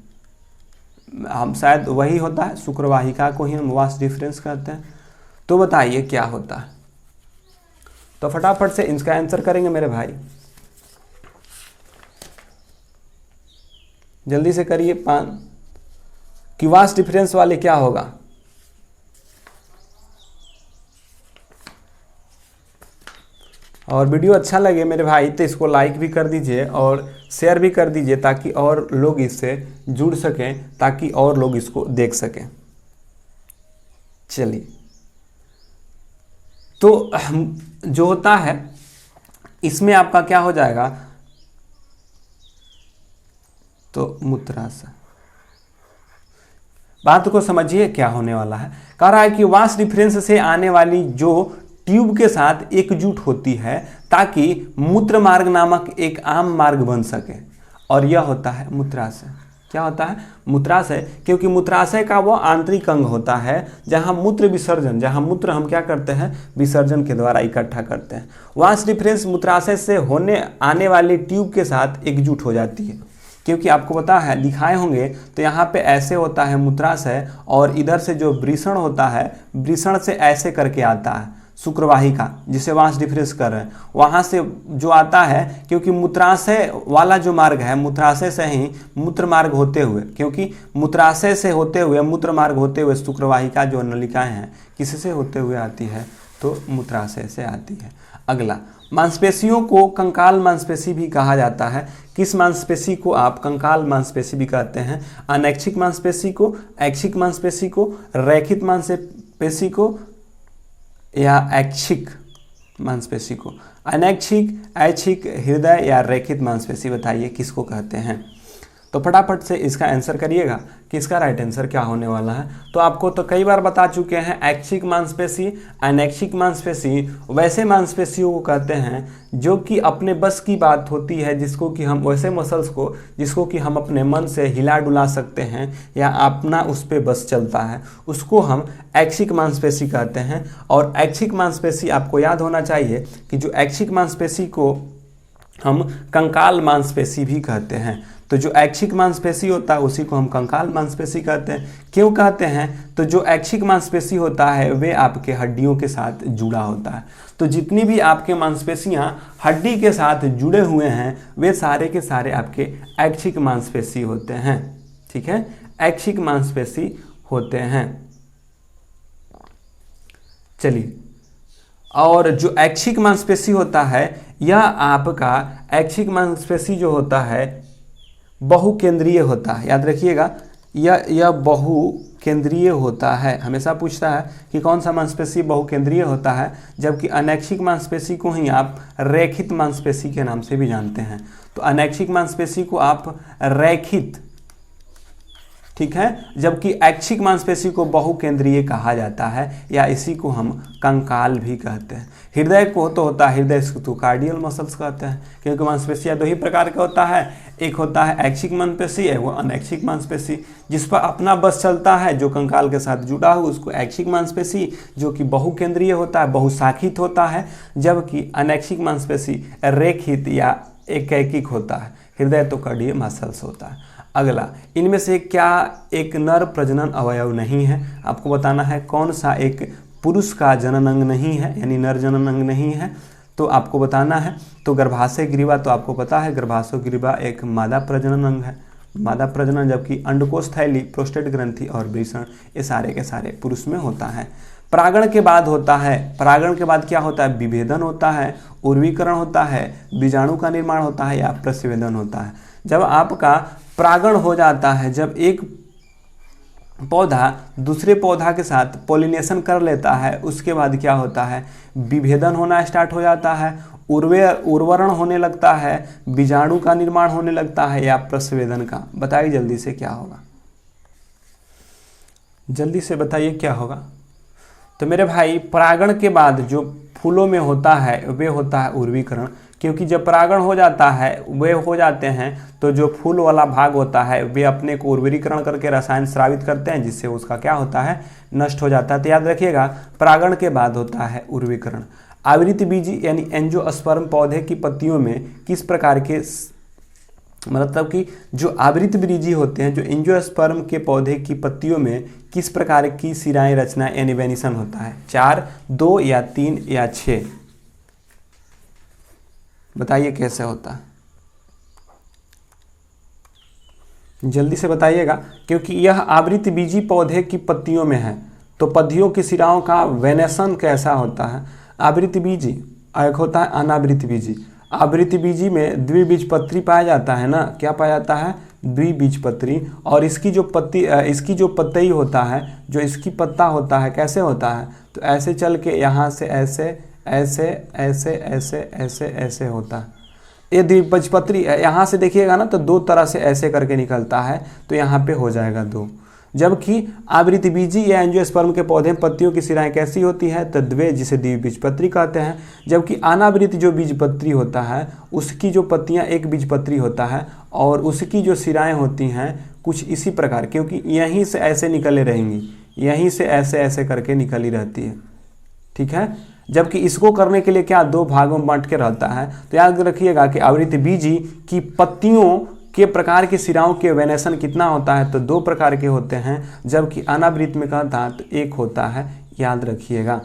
[SPEAKER 1] हम शायद वही होता है, शुक्रवाहिका को ही हम वास डिफरेंस कहते हैं। तो बताइए क्या होता है? तो फटाफट से इसका आंसर करेंगे मेरे भाई, जल्दी से करिए। कि वास डिफरेंस वाले क्या होगा? और वीडियो अच्छा लगे मेरे भाई तो इसको लाइक भी कर दीजिए और शेयर भी कर दीजिए ताकि और लोग इससे जुड़ सकें, ताकि और लोग इसको देख सकें। चलिए, तो जो होता है इसमें आपका क्या हो जाएगा, तो मूत्राशय। बात को समझिए क्या होने वाला है। कह रहा है कि वास डिफरेंस से आने वाली जो ट्यूब के साथ एकजुट होती है ताकि मूत्र मार्ग नामक एक आम मार्ग बन सके, और यह होता है मूत्राशय। क्या होता है? मूत्राशय। क्योंकि मूत्राशय का वो आंतरिक अंग होता है जहां मूत्र विसर्जन, जहां मूत्र हम क्या करते हैं, विसर्जन के द्वारा इकट्ठा करते हैं। वास डिफरेंस मूत्राशय से होने आने वाली ट्यूब के साथ एकजुट हो जाती है। क्योंकि आपको पता है, दिखाए होंगे तो यहाँ पे ऐसे होता है मूत्राशय, और इधर से जो वृषण होता है, वृषण से ऐसे करके आता है शुक्रवाहिका, जिसे वास डिफरेंस कर रहे हैं, वहाँ से जो आता है। क्योंकि मूत्राशय वाला जो मार्ग है, मूत्राशय से ही मूत्र मार्ग होते हुए, क्योंकि मूत्राशय से होते हुए मूत्र मार्ग होते हुए शुक्रवाहिका जो नलिकाएं हैं किससे होते हुए आती है, तो मूत्राशय से आती है। अगला, मांसपेशियों को कंकाल मांसपेशी भी कहा जाता है। किस मांसपेशी को आप कंकाल मांसपेशी भी कहते हैं? अनैच्छिक मांसपेशी को, ऐच्छिक मांसपेशी को, रैखिक मांसपेशी को, या ऐच्छिक मांसपेशी को? अनैच्छिक, ऐच्छिक, हृदय या रैखिक मांसपेशी, बताइए किसको कहते हैं? तो फटाफट से इसका आंसर करिएगा कि इसका राइट आंसर क्या होने वाला है। तो आपको तो कई बार बता चुके हैं, ऐच्छिक मांसपेशी, अनैच्छिक मांसपेशी वैसे मांसपेशियों को कहते हैं जो कि अपने बस की बात होती है, जिसको कि हम वैसे मसल्स को जिसको कि हम अपने मन से हिला डुला सकते हैं या अपना उस पर बस चलता है, उसको हम ऐच्छिक मांसपेशी कहते हैं। और ऐच्छिक मांसपेशी आपको याद होना चाहिए कि जो ऐच्छिक मांसपेशी को हम कंकाल मांसपेशी भी कहते हैं। तो जो ऐच्छिक मांसपेशी होता है उसी को हम कंकाल मांसपेशी कहते हैं। क्यों कहते हैं? तो जो ऐच्छिक मांसपेशी होता है वे आपके हड्डियों के साथ जुड़ा होता है। तो जितनी भी आपके मांसपेशियां हड्डी के साथ जुड़े हुए हैं वे सारे के सारे आपके ऐच्छिक मांसपेशी होते हैं। ठीक है, ऐच्छिक मांसपेशी होते हैं। चलिए, और जो ऐच्छिक मांसपेशी होता है, यह आपका ऐच्छिक मांसपेशी जो होता है बहुकेंद्रीय होता है। याद रखिएगा, यह बहुकेंद्रीय होता है। हमेशा पूछता है कि कौन सा मांसपेशी बहुकेंद्रीय होता है, जबकि अनैच्छिक मांसपेशी को ही आप रैखित मांसपेशी के नाम से भी जानते हैं। तो अनैच्छिक मांसपेशी को आप रैखित, ठीक है, जबकि ऐच्छिक मांसपेशी को बहुकेंद्रीय कहा जाता है, या इसी को हम कंकाल भी कहते हैं। हृदय को तो होता है, हृदय इसको कार्डियल मसल्स कहते हैं, क्योंकि मांसपेशियां दो ही प्रकार का होता है, एक होता है ऐच्छिक मांसपेशी, है वो अनैच्छिक मांसपेशी, जिस पर अपना बस चलता है, जो कंकाल के साथ जुड़ा हो उसको ऐच्छिक मांसपेशी, जो कि बहुकेंद्रीय होता है, बहुशाखित होता है, जबकि अनैच्छिक मांसपेशी रेखित या एकैकिक होता है। हृदय तो कार्डियल मसल्स होता है। अगला, इनमें से क्या एक नर प्रजनन अवयव नहीं है? आपको बताना है कौन सा एक पुरुष का जनन अंग नहीं है, यानी नर जनन अंग नहीं है, तो आपको बताना है। तो गर्भाशय ग्रीवा तो आपको पता है, गर्भाशय ग्रीवा एक मादा प्रजनन अंग है, मादा प्रजनन, जबकि अंडकोश थैली, प्रोस्टेट ग्रंथि और वृषण ये सारे के सारे पुरुष में होता है। परागण के बाद होता है, परागण के बाद क्या होता है? विभेदन होता है, उर्वीकरण होता है, बीजाणु का निर्माण होता है, या प्रस्वेदन होता है। जब आपका परागण हो जाता है, जब एक पौधा दूसरे पौधा के साथ पॉलिनेशन कर लेता है, उसके बाद क्या होता है? विभेदन होना स्टार्ट हो जाता है, उर्वरण होने लगता है, बीजाणु का निर्माण होने लगता है, या प्रस्वेदन का। बताइए जल्दी से क्या होगा, जल्दी से बताइए क्या होगा। तो मेरे भाई, परागण के बाद जो फूलों में होता है वे होता है उर्वीकरण, क्योंकि जब परागण हो जाता है, वे हो जाते हैं, तो जो फूल वाला भाग होता है वे अपने को उर्वरीकरण करके रसायन स्रावित करते हैं, जिससे उसका क्या होता है? नष्ट हो जाता है। तो याद रखिएगा, परागण के बाद होता है उर्वीकरण। आवृत बीजी यानी एंजियोस्पर्म पौधे की पत्तियों में किस प्रकार के, मतलब कि जो आवृत बीजी होते हैं, जो एंजियोस्पर्म के पौधे की पत्तियों में किस प्रकार की शिराएं रचना यानी वेनिसन होता है? 4, 2 या 3 या 6? बताइए कैसे होता है, जल्दी से बताइएगा, क्योंकि यह आवृत बीजी पौधे की पत्तियों में है। तो पत्तियों की शिराओं का वेनेसन कैसा होता है? आवृत बीजी एक होता है अनावृत बीजी। आवृत बीजी में द्विबीजपत्री पाया जाता है ना, क्या पाया जाता है, द्विबीजपत्री। और इसकी जो पत्ती होता है, जो इसकी पत्ता होता है कैसे होता है, तो ऐसे चल के यहाँ से ऐसे ऐसे ऐसे ऐसे ऐसे ऐसे होता है। ये द्विबीजपत्री यहाँ से देखिएगा ना तो दो तरह से ऐसे करके निकलता है, तो यहाँ पे हो जाएगा दो। जबकि आवृतबीजी या एंजियोस्पर्म के पौधे में पत्तियों की सिराएं कैसी होती है, तो द्वे, जिसे द्विबीजपत्री कहते हैं। जबकि अनावृत जो बीजपत्री होता है उसकी जो पत्तियां एक बीजपत्री होता है और उसकी जो सिराएं होती हैं कुछ इसी प्रकार, क्योंकि यहीं से ऐसे निकले रहेंगी, यहीं से ऐसे ऐसे करके निकली रहती है, ठीक है। जबकि इसको करने के लिए क्या, दो भागों में बांट के रहता है। तो याद रखिएगा कि आवृतबीजी की पत्तियों के प्रकार की सिराओं के वेनेशन कितना होता है, तो दो प्रकार के होते हैं। जबकि अनावृत में कहता है तो एक होता है, याद रखिएगा।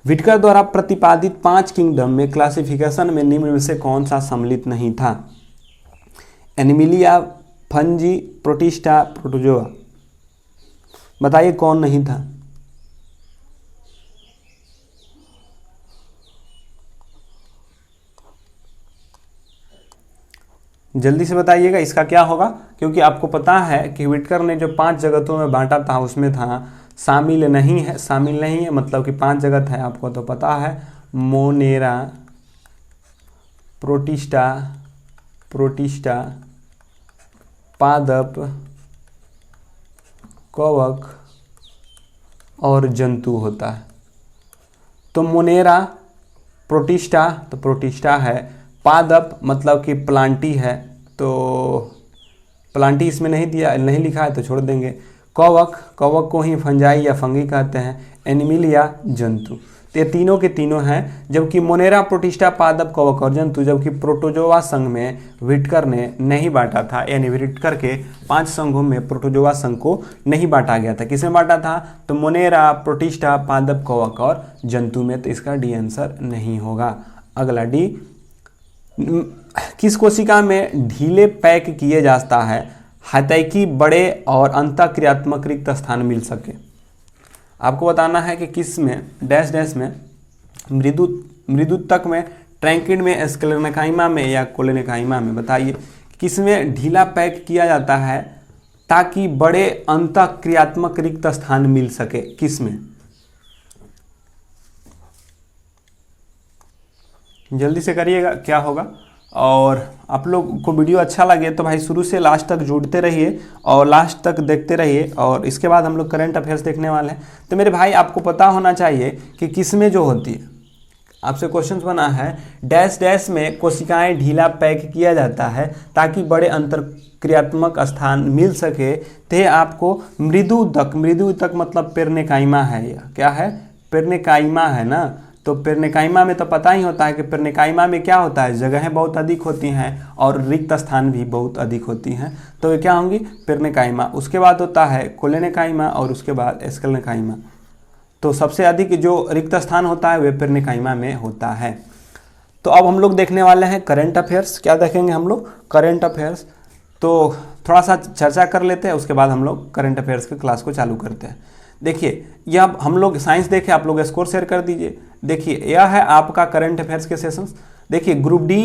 [SPEAKER 1] व्हिटकर द्वारा प्रतिपादित 5 किंगडम में क्लासिफिकेशन में निम्न में से कौन सा सम्मिलित नहीं था, एनिमिलिया, फंजी, प्रोटिस्टा, प्रोटोजोआ। बताइए कौन नहीं था। जल्दी से बताइएगा इसका क्या होगा, क्योंकि आपको पता है कि व्हिटकर ने जो 5 जगतों में बांटा था उसमें था शामिल नहीं है, शामिल नहीं है मतलब कि 5 जगत है, आपको तो पता है, मोनेरा, प्रोटिस्टा, पादप, कवक और जंतु होता है। तो मोनेरा, प्रोटिस्टा तो प्रोटिस्टा है, पादप मतलब कि प्लांटी है, तो प्लांटी इसमें नहीं लिखा है तो छोड़ देंगे। कवक को ही फंजाई या फंगी कहते हैं। एनिमिलिया, जंतु। तो ये तीनों के तीनों हैं। जबकि मोनेरा, प्रोटिस्टा, पादप, कवक और जंतु, जबकि प्रोटोजोआ संघ में व्हिटकर ने नहीं बांटा था, यानी व्हिटकर के 5 संघों में प्रोटोजोआ संघ को नहीं बांटा गया था। किसमें बांटा था, तो मोनेरा, प्रोटिस्टा, पादप, कवक और जंतु में। तो इसका डी आंसर नहीं होगा। अगला डी, किस कोशिका में ढीले पैक किए जाता है हतैकी बड़े और अंतःक्रियात्मक रिक्त स्थान मिल सके। आपको बताना है कि किस में, डैश डैश में, मृदुतक में, ट्रैंकिड में, स्क्लेरेन्काइमा में या कोलेनेकाइमा में। बताइए किस में ढीला पैक किया जाता है ताकि बड़े अंतःक्रियात्मक रिक्त स्थान मिल सके, किस में। जल्दी से करिएगा क्या होगा। और आप लोग को वीडियो अच्छा लगे तो भाई शुरू से लास्ट तक जुड़ते रहिए और लास्ट तक देखते रहिए। और इसके बाद हम लोग करंट अफेयर्स देखने वाले हैं। तो मेरे भाई आपको पता होना चाहिए कि किस में जो होती है, आपसे क्वेश्चन बना है डैश डैश में कोशिकाएं ढीला पैक किया जाता है ताकि बड़े अंतःक्रियात्मक स्थान मिल सके। ते आपको मृदुतक मतलब पेर्नेकाइमा है, या क्या है, पेर्नेकाइमा है ना। तो पेर्नेकाइमा में तो पता ही होता है कि पेर्नेकाइमा में क्या होता है, जगहें बहुत अधिक होती हैं और रिक्त स्थान भी बहुत अधिक होती हैं। तो ये क्या होंगी, पेर्नेकाइमा। उसके बाद होता है कोलेनेकाइमा और उसके बाद स्क्लेरेन्काइमा। तो सबसे अधिक जो रिक्त स्थान होता है वह पेर्नेकाइमा में होता है। तो अब हम लोग देखने वाले हैं करंट अफेयर्स। क्या देखेंगे हम लोग, करंट अफेयर्स। तो थोड़ा सा चर्चा कर लेते हैं, उसके बाद हम लोग करंट अफेयर्स की क्लास को चालू करते हैं। देखिए यह हम लोग साइंस देखें, आप लोग स्कोर शेयर कर दीजिए। देखिए यह है आपका करंट अफेयर्स के सेशंस। देखिए ग्रुप डी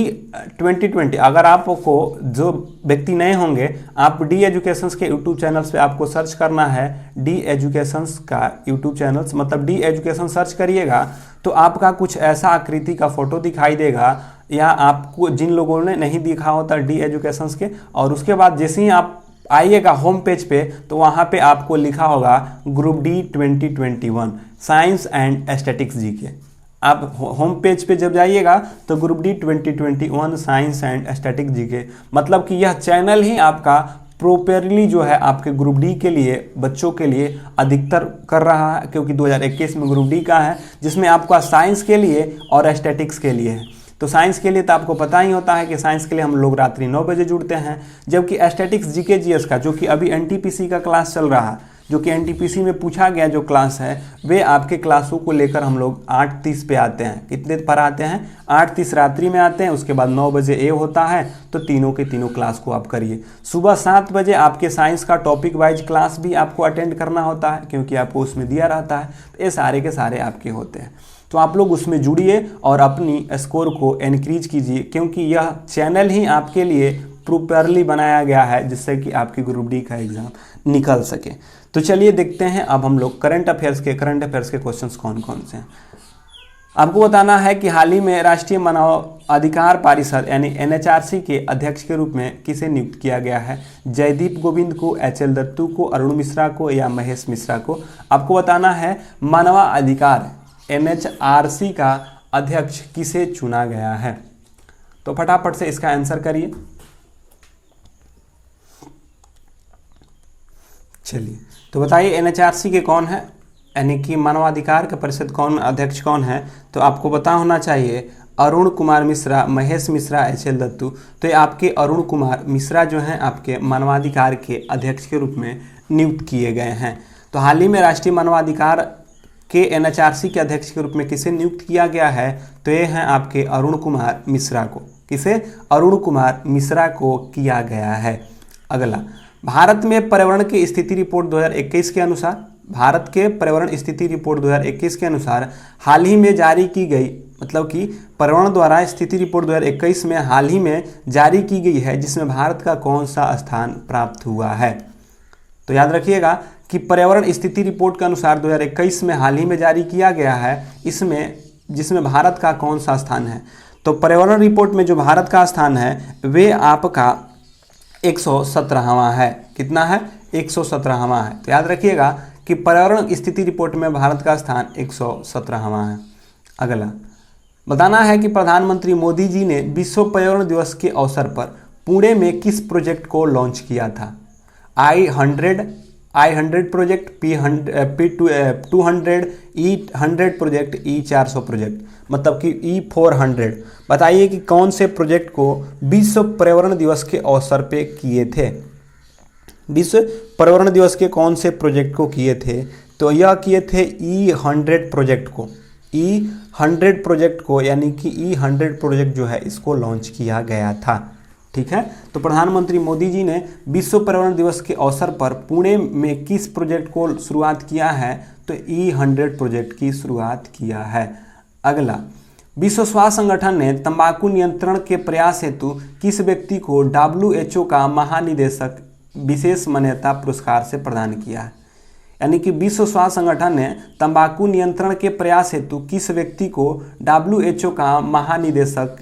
[SPEAKER 1] 2020, अगर आपको जो व्यक्ति नए होंगे, आप डी एजुकेशंस के यूट्यूब चैनल्स पे आपको सर्च करना है, डी एजुकेशंस का यूट्यूब चैनल्स, मतलब डी एजुकेशन सर्च करिएगा तो आपका कुछ ऐसा आकृति का फोटो दिखाई देगा, या आपको जिन लोगों ने नहीं दिखा होता डी एजुकेशंस के। और उसके बाद जैसे ही आप आइएगा होम पेज पे तो वहाँ पे आपको लिखा होगा group D 2021 science and aesthetics GK. आप होम पेज पे जब जाइएगा तो group D 2021 science and aesthetics GK, मतलब कि यह चैनल ही आपका प्रॉपरली जो है आपके ग्रुप डी के लिए, बच्चों के लिए अधिकतर कर रहा है, क्योंकि 2021 में ग्रुप डी का है, जिसमें आपका साइंस के लिए और एस्थेटिक्स के लिए है। तो साइंस के लिए तो आपको पता ही होता है कि साइंस के लिए हम लोग रात्रि 9 बजे जुड़ते हैं। जबकि एस्थेटिक्स जीके जीएस का, जो कि अभी एनटीपीसी का क्लास चल रहा है, जो कि एनटीपीसी में पूछा गया जो क्लास है, वे आपके क्लासों को लेकर हम लोग 8:30 पे आते हैं। कितने पर आते हैं, 8:30 रात्रि में आते हैं। उसके बाद 9 बजे ए होता है, तो तीनों के तीनों क्लास को आप करिए। सुबह 7 बजे आपके साइंस का टॉपिक वाइज क्लास भी आपको अटेंड करना होता है, क्योंकि आपको उसमें दिया रहता है। तो ये सारे के सारे आपके होते हैं। तो आप लोग उसमें जुड़िए और अपनी स्कोर को इनक्रीज कीजिए, क्योंकि यह चैनल ही आपके लिए प्रॉपरली बनाया गया है जिससे कि आपकी ग्रुप डी का एग्ज़ाम निकल सके। तो चलिए देखते हैं अब हम लोग करंट अफेयर्स के क्वेश्चंस कौन कौन से हैं। आपको बताना है कि हाल ही में राष्ट्रीय मानव अधिकार परिषद यानी एनएचआरसी के अध्यक्ष के रूप में किसे नियुक्त किया गया है? जयदीप गोविंद को, एचएल दत्तू को, अरुण मिश्रा को या महेश मिश्रा को? आपको बताना है मानवाधिकार एनएचआरसी का अध्यक्ष किसे चुना गया है? तो फटाफट से इसका आंसर करिए। चलिए तो बताइए एनएचआरसी के कौन है, यानी कि मानवाधिकार का परिषद कौन अध्यक्ष कौन है? तो आपको पता होना चाहिए अरुण कुमार मिश्रा, महेश मिश्रा, एचएल दत्तू। तो ये आपके अरुण कुमार मिश्रा जो हैं आपके मानवाधिकार के अध्यक्ष के रूप में नियुक्त किए गए हैं। तो हाल ही में राष्ट्रीय मानवाधिकार के एनएचआरसी के अध्यक्ष के रूप में किसे नियुक्त किया गया है? तो ये हैं आपके अरुण कुमार मिश्रा को। किसे? अरुण कुमार मिश्रा को किया गया है। अगला, भारत में पर्यावरण की स्थिति रिपोर्ट 2021 के अनुसार, भारत के पर्यावरण स्थिति रिपोर्ट 2021 के अनुसार हाल ही में जारी की गई, मतलब कि पर्यावरण द्वारा स्थिति रिपोर्ट 2021 में हाल ही में जारी की गई है, जिसमें भारत का कौन सा स्थान प्राप्त हुआ है? तो याद रखिएगा कि पर्यावरण स्थिति रिपोर्ट के अनुसार 2021 में हाल ही में जारी किया गया है, इसमें जिसमें भारत का कौन सा स्थान है? तो पर्यावरण रिपोर्ट में जो भारत का स्थान है वे आपका 117वां है। कितना है? 117वां है। तो याद रखिएगा कि पर्यावरण स्थिति रिपोर्ट में भारत का स्थान 117वां है। अगला, बताना है कि प्रधानमंत्री मोदी जी ने विश्व पर्यावरण दिवस के अवसर पर पुणे में किस प्रोजेक्ट को लॉन्च किया था? I100 project, P200, E100 project, E400 project, मतलब कि E400। बताइए कि कौन से प्रोजेक्ट को विश्व पर्यावरण दिवस के अवसर पे किए थे? विश्व पर्यावरण दिवस के कौन से प्रोजेक्ट को किए थे? तो यह किए थे E100 प्रोजेक्ट को, E100 प्रोजेक्ट को, यानी कि E100 प्रोजेक्ट जो है इसको लॉन्च किया गया था। ठीक है, तो प्रधानमंत्री मोदी जी ने विश्व पर्यावरण दिवस के अवसर पर पुणे में किस प्रोजेक्ट को शुरुआत किया है? तो E100 प्रोजेक्ट की शुरुआत किया है। अगला, विश्व स्वास्थ्य संगठन ने तंबाकू नियंत्रण के प्रयास हेतु किस व्यक्ति को WHO का महानिदेशक विशेष मान्यता पुरस्कार से प्रदान किया है? यानी कि विश्व स्वास्थ्य संगठन ने तंबाकू नियंत्रण के प्रयास हेतु किस व्यक्ति को WHO का महानिदेशक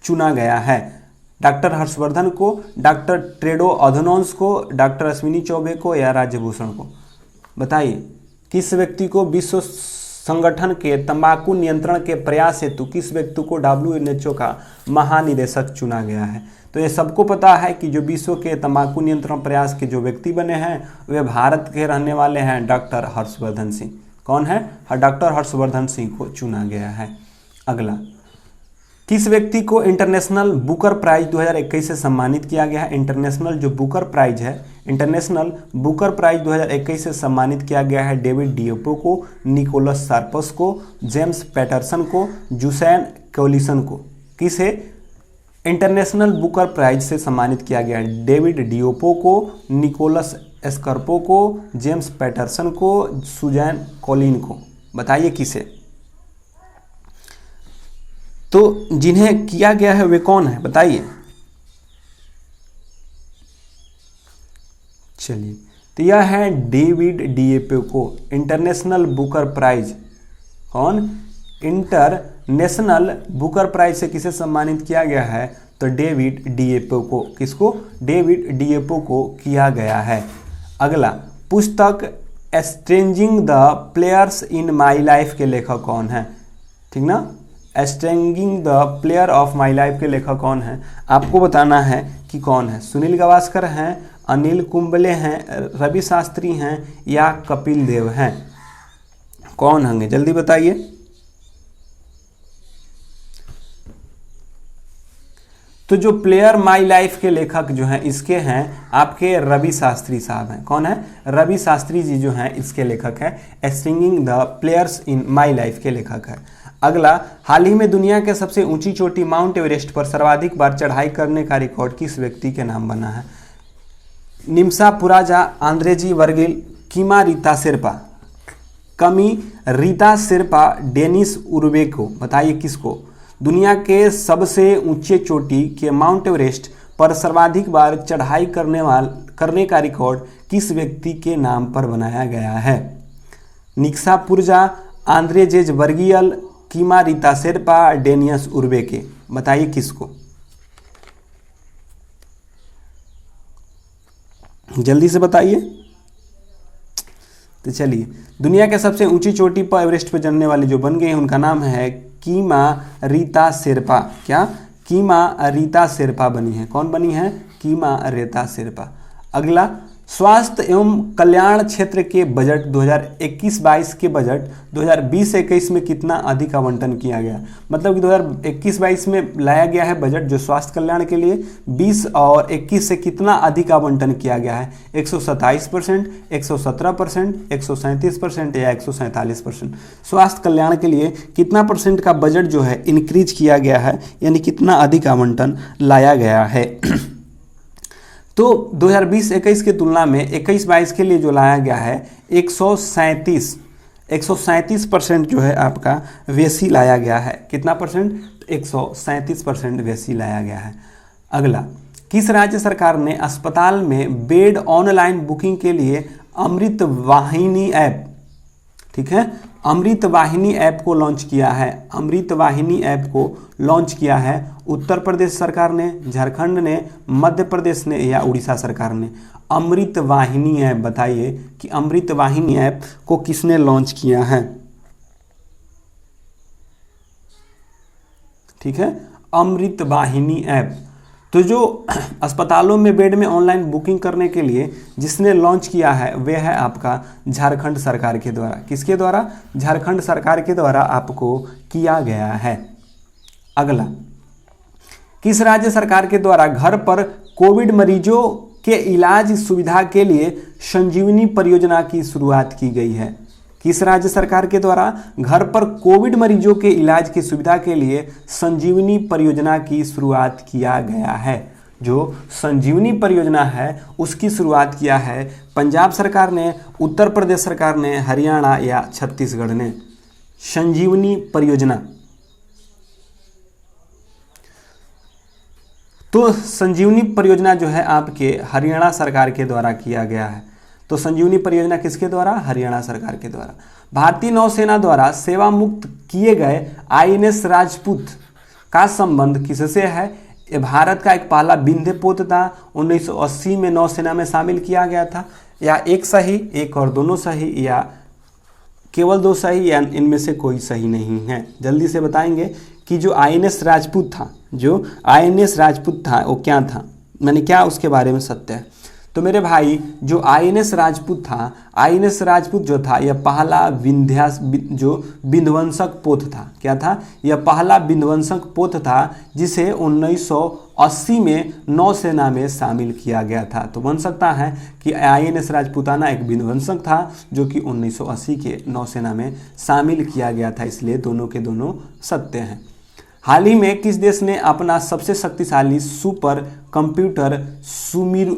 [SPEAKER 1] चुना गया है? डॉक्टर हर्षवर्धन को, डॉक्टर टेड्रोस अधनोम को, डॉक्टर अश्विनी चौबे को या राज्यभूषण को? बताइए किस व्यक्ति को विश्व संगठन के तंबाकू नियंत्रण के प्रयास हेतु किस व्यक्ति को WHO का महानिदेशक चुना गया है? तो ये सबको पता है कि जो विश्व के तंबाकू नियंत्रण प्रयास के जो व्यक्ति बने हैं वे भारत के रहने वाले हैं डॉक्टर हर्षवर्धन सिंह। कौन है? डॉक्टर हर्षवर्धन सिंह को चुना गया है। अगला, किस व्यक्ति को इंटरनेशनल बुकर प्राइज 2021 से सम्मानित किया गया है? इंटरनेशनल जो बुकर प्राइज है, इंटरनेशनल बुकर प्राइज 2021 से सम्मानित किया गया है डेविड डियोपो को, निकोलस शार्पस को, जेम्स पैटरसन को, जुसैन कोलिसन को। किसे इंटरनेशनल बुकर प्राइज से सम्मानित किया गया है? डेविड डियोपो को, निकोलस स्कर्पो को, जेम्स पैटरसन को, सुजैन कोलिन को। बताइए किसे? तो जिन्हें किया गया है वे कौन है? बताइए। चलिए, तो यह है डेविड डियोपो को इंटरनेशनल बुकर प्राइज। कौन? इंटरनेशनल बुकर प्राइज से किसे सम्मानित किया गया है? तो डेविड डियोपो को। किसको? डेविड डियोपो को किया गया है। अगला, पुस्तक stranging the players in my life के लेखक कौन है? ठीक ना, stranging the player of my life के लेखक कौन है? आपको बताना है कि कौन है। सुनील गावस्कर हैं, अनिल कुंबले हैं, रवि शास्त्री हैं या कपिल देव हैं? कौन होंगे? जल्दी बताइए। तो जो प्लेयर माई लाइफ के लेखक जो हैं इसके हैं आपके रवि शास्त्री साहब हैं। कौन है? रवि शास्त्री जी जो हैं इसके लेखक हैं। Stranging the players in my life के लेखक है। अगला, हाल ही में दुनिया के सबसे ऊंची चोटी माउंट एवरेस्ट पर सर्वाधिक बार चढ़ाई करने का रिकॉर्ड किस व्यक्ति के नाम बना है? निम्सा पुराजा, आंद्रेजी वर्गिल, कीमा रीता शेरपा। कमी रीता शेरपा डेनिस उर्बेको, बताइए किसको? दुनिया के सबसे ऊंचे चोटी के माउंट एवरेस्ट पर सर्वाधिक बार चढ़ाई करने का रिकॉर्ड किस व्यक्ति के नाम पर बनाया गया है? निक्सा पुरजा, आंद्रेजेज बर्गियल, कीमा रीता शेरपा, डेनियस उर्बेके, बताइए किसको? जल्दी से बताइए। तो चलिए, दुनिया के सबसे ऊंची चोटी पर एवरेस्ट पर चढ़ने वाले जो बन गए हैं उनका नाम है कीमा रीता शेरपा। क्या? कीमा रीता शेरपा बनी है। कौन बनी है? कीमा रीता शेरपा। अगला, स्वास्थ्य एवं कल्याण क्षेत्र के बजट 2021-22 के बजट 2020-21 में कितना अधिक आवंटन किया गया? मतलब कि 2021-22 में लाया गया है बजट जो स्वास्थ्य कल्याण के लिए, 20 और 21 से कितना अधिक आवंटन किया गया है? 127%, 117%, 137% या 147%? स्वास्थ्य कल्याण के लिए कितना परसेंट का बजट जो है इंक्रीज किया गया है, यानी कितना अधिक आवंटन लाया गया है? तो 2020-21 की तुलना में 21-22 के लिए जो लाया गया है 137% जो है आपका वैसी लाया गया है। कितना परसेंट? 137% वैसी लाया गया है। अगला, किस राज्य सरकार ने अस्पताल में बेड ऑनलाइन बुकिंग के लिए अमृत वाहिनी ऐप, ठीक है, अमृत वाहिनी ऐप को लॉन्च किया है? अमृत वाहिनी ऐप को लॉन्च किया है उत्तर प्रदेश सरकार ने, झारखंड ने, मध्य प्रदेश ने या उड़ीसा सरकार ने? अमृत वाहिनी ऐप, बताइए कि अमृत वाहिनी ऐप को किसने लॉन्च किया है? ठीक है, अमृत वाहिनी ऐप। तो जो अस्पतालों में बेड में ऑनलाइन बुकिंग करने के लिए जिसने लॉन्च किया है वह है आपका झारखंड सरकार के द्वारा। किसके द्वारा? झारखंड सरकार के द्वारा आपको किया गया है। अगला, किस राज्य सरकार के द्वारा घर पर कोविड मरीजों के इलाज सुविधा के लिए संजीवनी परियोजना की शुरुआत की गई है? किस राज्य सरकार के द्वारा घर पर कोविड मरीजों के इलाज की सुविधा के लिए संजीवनी परियोजना की शुरुआत किया गया है? जो संजीवनी परियोजना है उसकी शुरुआत किया है पंजाब सरकार ने, उत्तर प्रदेश सरकार ने, हरियाणा या छत्तीसगढ़ ने? संजीवनी परियोजना। तो संजीवनी परियोजना जो है आपके हरियाणा सरकार के द्वारा किया गया है। तो संजीवनी परियोजना किसके द्वारा? हरियाणा सरकार के द्वारा। भारतीय नौसेना द्वारा सेवा मुक्त किए गए आईएनएस राजपूत का संबंध किससे है? ये भारत का एक पहला विंध्य पोत था, 1980 में नौसेना में शामिल किया गया था। या एक सही, एक और दोनों सही, या केवल दो सही, या इनमें से कोई सही नहीं है? जल्दी से बताएंगे कि जो आईएनएस राजपूत था, जो आईएनएस राजपूत था वो क्या था, मैंने क्या उसके बारे में सत्य है? तो मेरे भाई, जो आईएनएस राजपूत था, आईएनएस राजपूत जो था यह पहला विध्वंसक पोत था। क्या था? यह पहला विध्वंसक पोत था जिसे 1980 में नौसेना में शामिल किया गया था। तो बन सकता है कि आईएनएस राजपूताना एक विध्वंसक था जो कि 1980 के नौसेना में शामिल किया गया था, इसलिए दोनों के दोनों सत्य हैं। हाल ही में किस देश ने अपना सबसे शक्तिशाली सुपर कंप्यूटर सीमुर्ग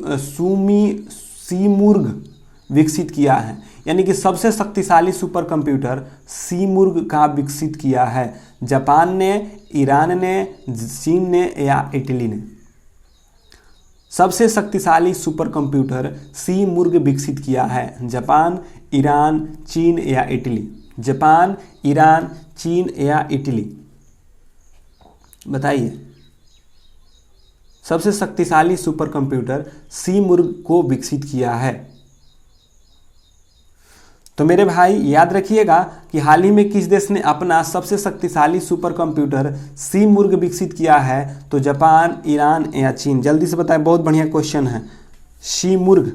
[SPEAKER 1] विकसित किया है? यानी कि सबसे शक्तिशाली सुपर कंप्यूटर सीमुर्ग का विकसित किया है? जापान ने, ईरान ने, चीन ने या इटली ने? सबसे शक्तिशाली सुपर कंप्यूटर सीमुर्ग विकसित किया है जापान, ईरान, चीन या इटली? जापान, ईरान, चीन या इटली? बताइए। सबसे शक्तिशाली सुपर कंप्यूटर सीमुर्ग को विकसित किया है। तो मेरे भाई याद रखिएगा कि हाल ही में किस देश ने अपना सबसे शक्तिशाली सुपर कंप्यूटर सीमुर्ग विकसित किया है? तो जापान, ईरान या चीन? जल्दी से बताएं, बहुत बढ़िया क्वेश्चन है। सीमुर्ग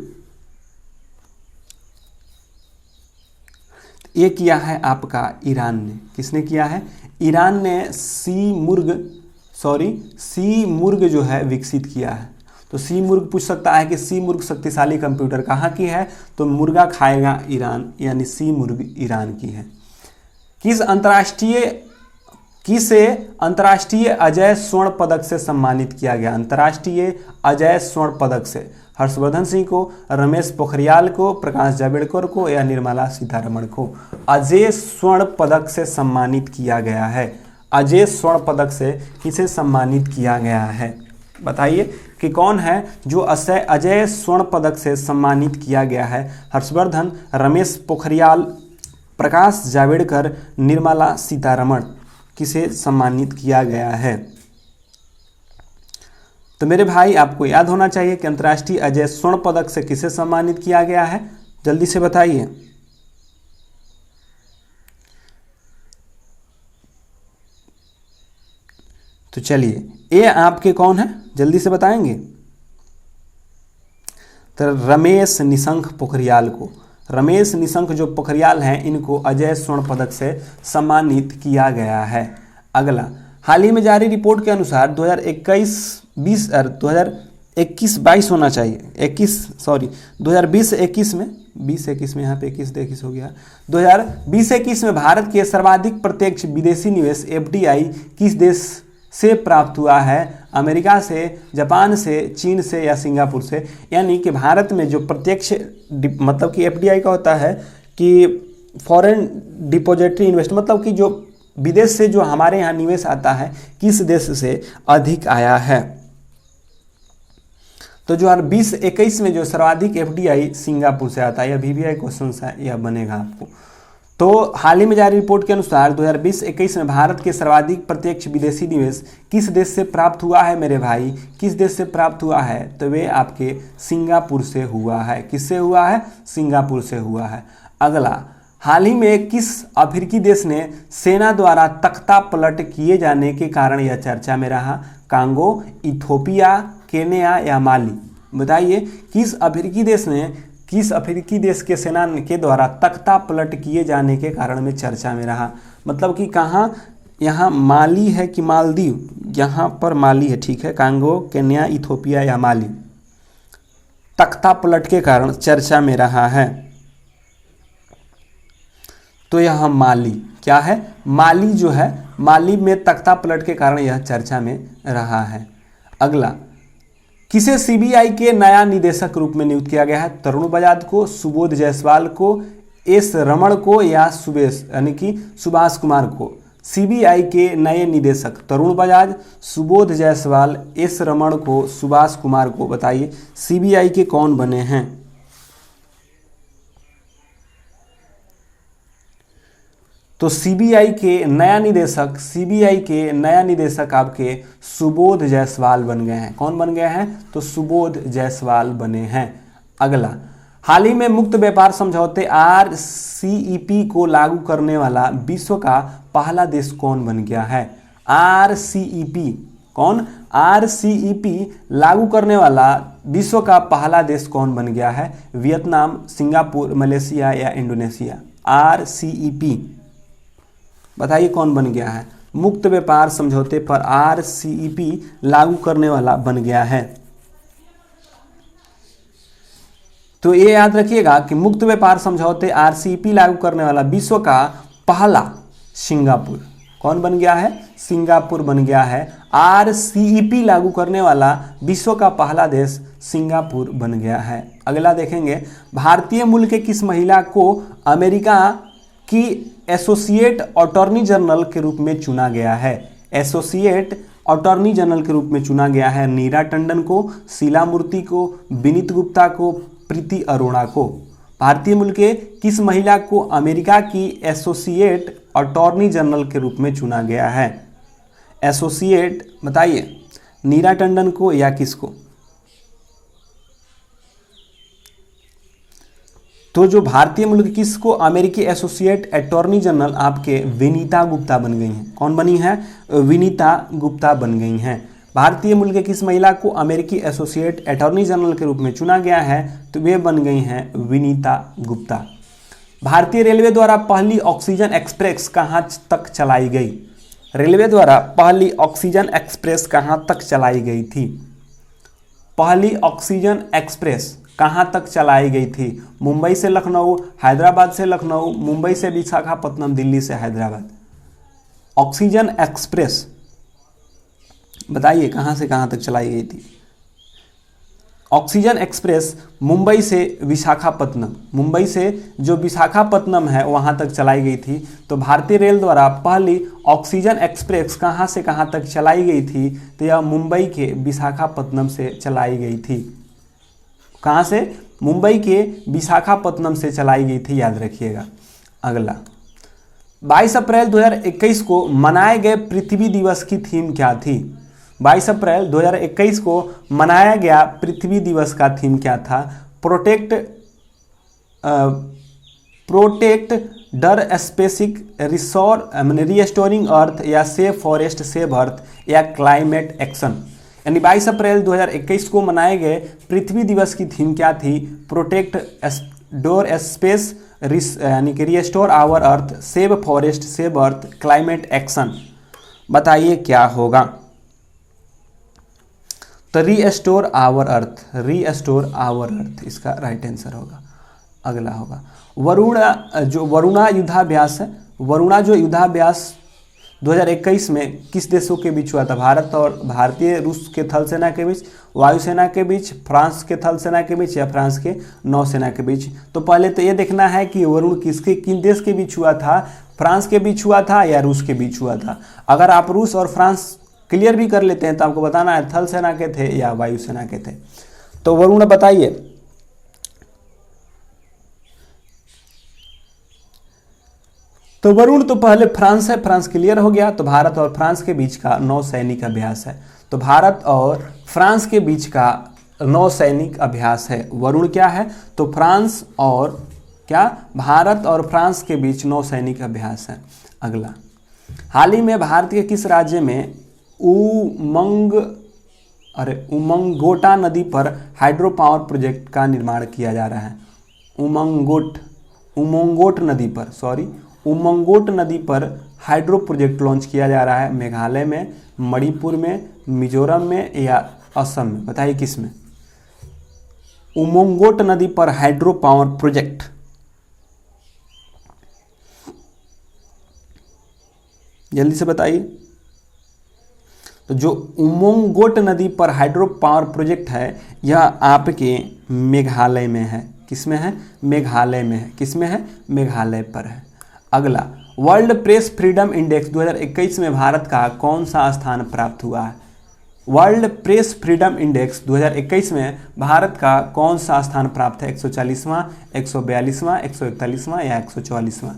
[SPEAKER 1] ये किया है आपका ईरान ने। किसने किया है? ईरान ने सीमुर्ग जो है विकसित किया है। तो सीमुर्ग पूछ सकता है कि सीमुर्ग शक्तिशाली कंप्यूटर कहाँ की है? तो मुर्गा खाएगा ईरान, यानी सीमुर्ग ईरान की है। किसे अंतर्राष्ट्रीय अजय स्वर्ण पदक से सम्मानित किया गया? अंतर्राष्ट्रीय अजय स्वर्ण पदक से हर्षवर्धन सिंह को, रमेश पोखरियाल को, प्रकाश जावड़ेकर को या निर्मला सीतारमण को अजय स्वर्ण पदक से सम्मानित किया गया है? अजय स्वर्ण पदक से किसे सम्मानित किया गया है? बताइए कि कौन है जो अजय स्वर्ण पदक से सम्मानित किया गया है? हर्षवर्धन, रमेश पोखरियाल, प्रकाश जावड़ेकर, निर्मला सीतारमण, किसे सम्मानित किया गया है? तो मेरे भाई आपको याद होना चाहिए कि अंतर्राष्ट्रीय अजय स्वर्ण पदक से किसे सम्मानित किया गया है, जल्दी से बताइए। तो चलिए ये आपके कौन है, जल्दी से बताएंगे? तो रमेश निशंक पोखरियाल को, रमेश निशंक जो पोखरियाल हैं इनको अजय स्वर्ण पदक से सम्मानित किया गया है। अगला, हाल ही में जारी रिपोर्ट के अनुसार 2021 होना चाहिए, 2020-21 में 20-21 में यहाँ पे 21 हो गया। 2020-21 में भारत के सर्वाधिक प्रत्यक्ष विदेशी निवेश FDI किस देश से प्राप्त हुआ है? अमेरिका से, जापान से, चीन से या सिंगापुर से? यानी कि भारत में जो प्रत्यक्ष मतलब कि FDI का होता है कि फॉरेन डिपॉजिटरी इन्वेस्ट, मतलब कि जो विदेश से जो हमारे यहाँ निवेश आता है किस देश से अधिक आया है? तो जो 2020-21 में जो सर्वाधिक FDI सिंगापुर से आता है। यह VVI क्वेश्चन है, यह बनेगा आपको। तो हाल ही में जारी रिपोर्ट के अनुसार 2020-21 में भारत के सर्वाधिक प्रत्यक्ष विदेशी निवेश किस देश से प्राप्त हुआ है मेरे भाई? किस देश से प्राप्त हुआ है? तो वे आपके सिंगापुर से हुआ है। किससे हुआ है? सिंगापुर से हुआ है। अगला, हाल ही में किस अफ्रीकी देश ने सेना द्वारा तख्ता पलट किए जाने के कारण यह चर्चा में रहा? कांगो, इथोपिया, केन्या या माली? बताइए किस अफ्रीकी देश के सेना के द्वारा तख्ता पलट किए जाने के कारण में चर्चा में रहा? मतलब कि कहाँ, यहाँ माली है कि मालदीव? यहाँ पर माली है, ठीक है। कांगो, केन्या, इथोपिया या माली? तख्ता पलट के कारण चर्चा में रहा है तो यह माली। क्या है? माली जो है, माली में तख्ता पलट के कारण यह चर्चा में रहा है। अगला, किसे CBI के नया निदेशक रूप में नियुक्त किया गया है? तरुण बजाज को, सुबोध जायसवाल को, S रमण को या सुभाष कुमार को? CBI के नए निदेशक तरुण बजाज, सुबोध जायसवाल, S रमण को, सुभाष कुमार को? बताइए CBI के कौन बने हैं? तो CBI के नया निदेशक आपके सुबोध जायसवाल बन गए हैं। कौन बन गए हैं? तो सुबोध जायसवाल बने हैं। अगला, हाल ही में मुक्त व्यापार समझौते RCEP को लागू करने वाला विश्व का पहला देश कौन बन गया है? RCEP कौन? RCEP लागू करने वाला विश्व का पहला देश कौन बन गया है? वियतनाम, सिंगापुर, मलेशिया या इंडोनेशिया? RCEP बताइए कौन बन गया है? मुक्त व्यापार समझौते पर RCEP लागू करने वाला बन गया है। तो ये याद रखिएगा कि मुक्त व्यापार समझौते RCEP लागू करने वाला विश्व का पहला सिंगापुर। कौन बन गया है? सिंगापुर बन गया है। RCEP लागू करने वाला विश्व का पहला देश सिंगापुर बन गया है। अगला देखेंगे, भारतीय मूल के किस महिला को अमेरिका की एसोसिएट अटॉर्नी जनरल के रूप में चुना गया है? एसोसिएट अटॉर्नी जनरल के रूप में चुना गया है। नीरा टंडन को, शीला मूर्ति को, विनीत गुप्ता को, प्रीति अरोड़ा को? भारतीय मूल के किस महिला को अमेरिका की एसोसिएट अटॉर्नी जनरल के रूप में चुना गया है? एसोसिएट बताइए, नीरा टंडन को या किसको? तो जो भारतीय मूल किसको अमेरिकी एसोसिएट अटॉर्नी जनरल आपके विनीता गुप्ता बन गई हैं। कौन बनी है? विनीता गुप्ता बन गई हैं। भारतीय मूल के किस महिला को अमेरिकी एसोसिएट अटॉर्नी जनरल के रूप में चुना गया है? तो वे बन गई हैं विनीता गुप्ता। भारतीय रेलवे द्वारा पहली ऑक्सीजन एक्सप्रेस कहाँ तक चलाई गई? रेलवे द्वारा पहली ऑक्सीजन एक्सप्रेस कहाँ तक चलाई गई थी? पहली ऑक्सीजन एक्सप्रेस कहाँ तक चलाई गई थी? मुंबई से लखनऊ, हैदराबाद से लखनऊ, मुंबई से विशाखापत्तनम, दिल्ली से हैदराबाद? ऑक्सीजन एक्सप्रेस बताइए कहाँ से कहाँ तक चलाई गई थी? ऑक्सीजन एक्सप्रेस मुंबई से विशाखापत्तनम, मुंबई से जो विशाखापत्तनम है वहां तक चलाई गई थी। तो भारतीय रेल द्वारा पहली ऑक्सीजन एक्सप्रेस कहां से कहां तक चलाई गई थी? तो यह मुंबई के विशाखापत्तनम से चलाई गई थी। कहां से? मुंबई के विशाखापत्तनम से चलाई गई थी, याद रखिएगा। अगला 22 अप्रैल 2021 को मनाए गए पृथ्वी दिवस की थीम क्या थी? 22 अप्रैल 2021 को मनाया गया पृथ्वी दिवस का थीम क्या था? प्रोटेक्ट डर स्पेसिक रिस्टोरिंग अर्थ, या सेव फॉरेस्ट सेव अर्थ, या क्लाइमेट एक्शन। यानी 22 अप्रैल 2021 को मनाए गए पृथ्वी दिवस की थीम क्या थी? प्रोटेक्ट डोर स्पेस, यानी कि restore our earth, save forest save earth, climate action. बताइए क्या होगा? तो restore our earth, restore our earth इसका राइट आंसर होगा। अगला होगा वरुणा युद्धाभ्यास है। वरुणा जो युद्धाभ्यास 2021 में किस देशों के बीच हुआ था? भारत और भारतीय रूस के थल सेना के बीच, वायुसेना के बीच, फ्रांस के थल सेना के बीच, या फ्रांस के नौसेना के बीच। तो पहले तो ये देखना है कि वरुण किन देश के बीच हुआ था? फ्रांस के बीच हुआ था या रूस के बीच हुआ था? अगर आप रूस और फ्रांस क्लियर भी कर लेते हैं तो आपको बताना है थल सेना के थे या वायुसेना के थे। तो वरुण बताइए। तो वरुण तो पहले फ्रांस है, फ्रांस क्लियर हो गया। तो भारत और फ्रांस के बीच का नौसैनिक अभ्यास है। तो भारत और फ्रांस के बीच का नौसैनिक अभ्यास है। वरुण क्या है? तो फ्रांस और क्या? भारत और फ्रांस के बीच नौसैनिक अभ्यास है। अगला, हाल ही में भारत के किस राज्य में उमंगोटा नदी पर हाइड्रो पावर प्रोजेक्ट का निर्माण किया जा रहा है? उमंगोट नदी पर हाइड्रो प्रोजेक्ट लॉन्च किया जा रहा है। मेघालय में, मणिपुर में, मिजोरम में, या असम में? बताइए किस में? उमंगोट नदी पर हाइड्रो पावर प्रोजेक्ट। जल्दी से बताइए। तो जो उमंगोट नदी पर हाइड्रो पावर प्रोजेक्ट है यह आपके मेघालय में है। किस में है? मेघालय में है। किस में है? मेघालय पर है। अगला, वर्ल्ड प्रेस फ्रीडम इंडेक्स 2021 में भारत का कौन सा स्थान प्राप्त हुआ है? वर्ल्ड प्रेस फ्रीडम इंडेक्स 2021 में भारत का कौन सा स्थान प्राप्त है? 140वां, 142वां, 141वां, या 144वां?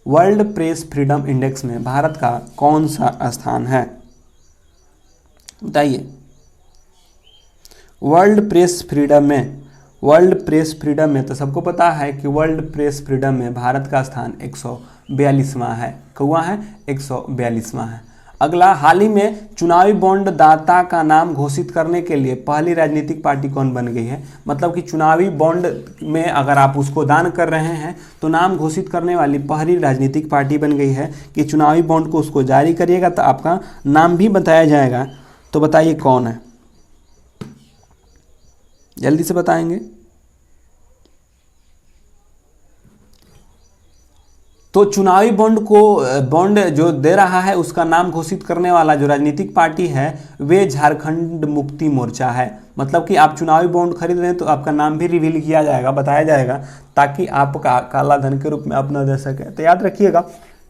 [SPEAKER 1] वर्ल्ड प्रेस फ्रीडम इंडेक्स में भारत का कौन सा स्थान है? बताइए। वर्ल्ड प्रेस फ्रीडम में तो सबको पता है कि वर्ल्ड प्रेस फ्रीडम में भारत का स्थान 142वां है। कौआ है? 142वां है। अगला, हाल ही में चुनावी बॉन्ड दाता का नाम घोषित करने के लिए पहली राजनीतिक पार्टी कौन बन गई है? मतलब कि चुनावी बॉन्ड में अगर आप उसको दान कर रहे हैं तो नाम घोषित करने वाली पहली राजनीतिक पार्टी बन गई है कि चुनावी बॉन्ड को उसको जारी करिएगा तो आपका नाम भी बताया जाएगा। तो बताइए कौन है? जल्दी से बताएंगे। तो चुनावी बॉन्ड जो दे रहा है उसका नाम घोषित करने वाला जो राजनीतिक पार्टी है वे झारखंड मुक्ति मोर्चा है। मतलब कि आप चुनावी बॉन्ड खरीद रहे हैं तो आपका नाम भी रिवील किया जाएगा, बताया जाएगा, ताकि आपका काला धन के रूप में आप न दे सके। तो याद रखिएगा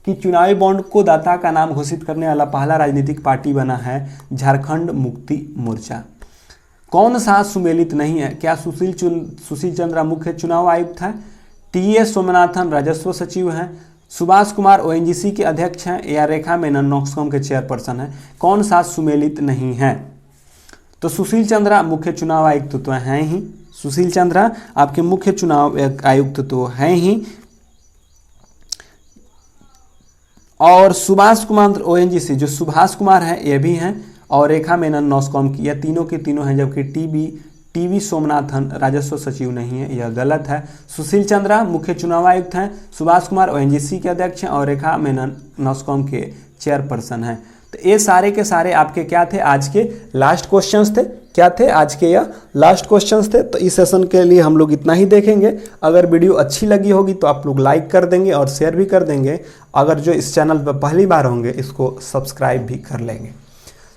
[SPEAKER 1] कि चुनावी बॉन्ड को दाता का नाम घोषित करने वाला पहला राजनीतिक पार्टी बना है झारखंड मुक्ति मोर्चा। कौन सा सुमेलित नहीं है? क्या सुशील चंद्रा मुख्य चुनाव आयुक्त है, टी.एस. सोमनाथन राजस्व सचिव हैं, सुभाष कुमार ओएनजीसी के अध्यक्ष हैं, या रेखा मेनन नॉक्सकॉम के चेयरपर्सन हैं? कौन सा सुमेलित नहीं है? तो सुशील चंद्रा मुख्य चुनाव आयुक्त तो हैं ही, सुशील चंद्रा आपके मुख्य चुनाव आयुक्त तो हैं ही, और सुभाष कुमार ओएनजीसी जो सुभाष कुमार हैं ये भी हैं, और रेखा मेनन नॉक्सकॉम की, यह तीनों के तीनों हैं। जबकि टीवी सोमनाथन राजस्व सचिव नहीं है, यह गलत है। सुशील चंद्रा मुख्य चुनाव आयुक्त हैं, सुभाष कुमार ओएनजीसी के अध्यक्ष हैं, और रेखा मेनन नॉक्सकॉम के चेयरपर्सन हैं। तो ये सारे के सारे आपके क्या थे? आज के लास्ट क्वेश्चंस थे। क्या थे? आज के यह लास्ट क्वेश्चंस थे। तो इस सेशन के लिए हम लोग इतना ही देखेंगे। अगर वीडियो अच्छी लगी होगी तो आप लोग लाइक कर देंगे और शेयर भी कर देंगे। अगर जो इस चैनल पर पहली बार होंगे इसको सब्सक्राइब भी कर लेंगे।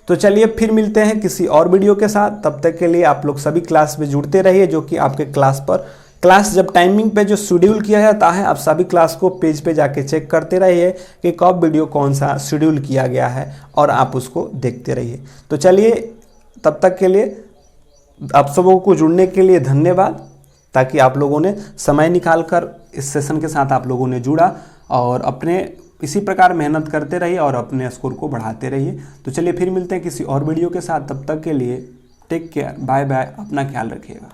[SPEAKER 2] तो चलिए फिर मिलते हैं किसी और वीडियो के साथ। तब तक के लिए आप लोग सभी क्लास में जुड़ते रहिए, जो कि आपके क्लास जब टाइमिंग पे जो शेड्यूल किया जाता है, आप सभी क्लास को पेज पे जाके चेक करते रहिए कि कब वीडियो कौन सा शेड्यूल किया गया है और आप उसको देखते रहिए। तो चलिए तब तक के लिए आप सबों को जुड़ने के लिए धन्यवाद, ताकि आप लोगों ने समय निकालकर इस सेशन के साथ आप लोगों ने जुड़ा और अपने इसी प्रकार मेहनत करते रहिए और अपने स्कोर को बढ़ाते रहिए। तो चलिए फिर मिलते हैं किसी और वीडियो के साथ। तब तक के लिए टेक केयर, बाय बाय, अपना ख्याल रखिएगा।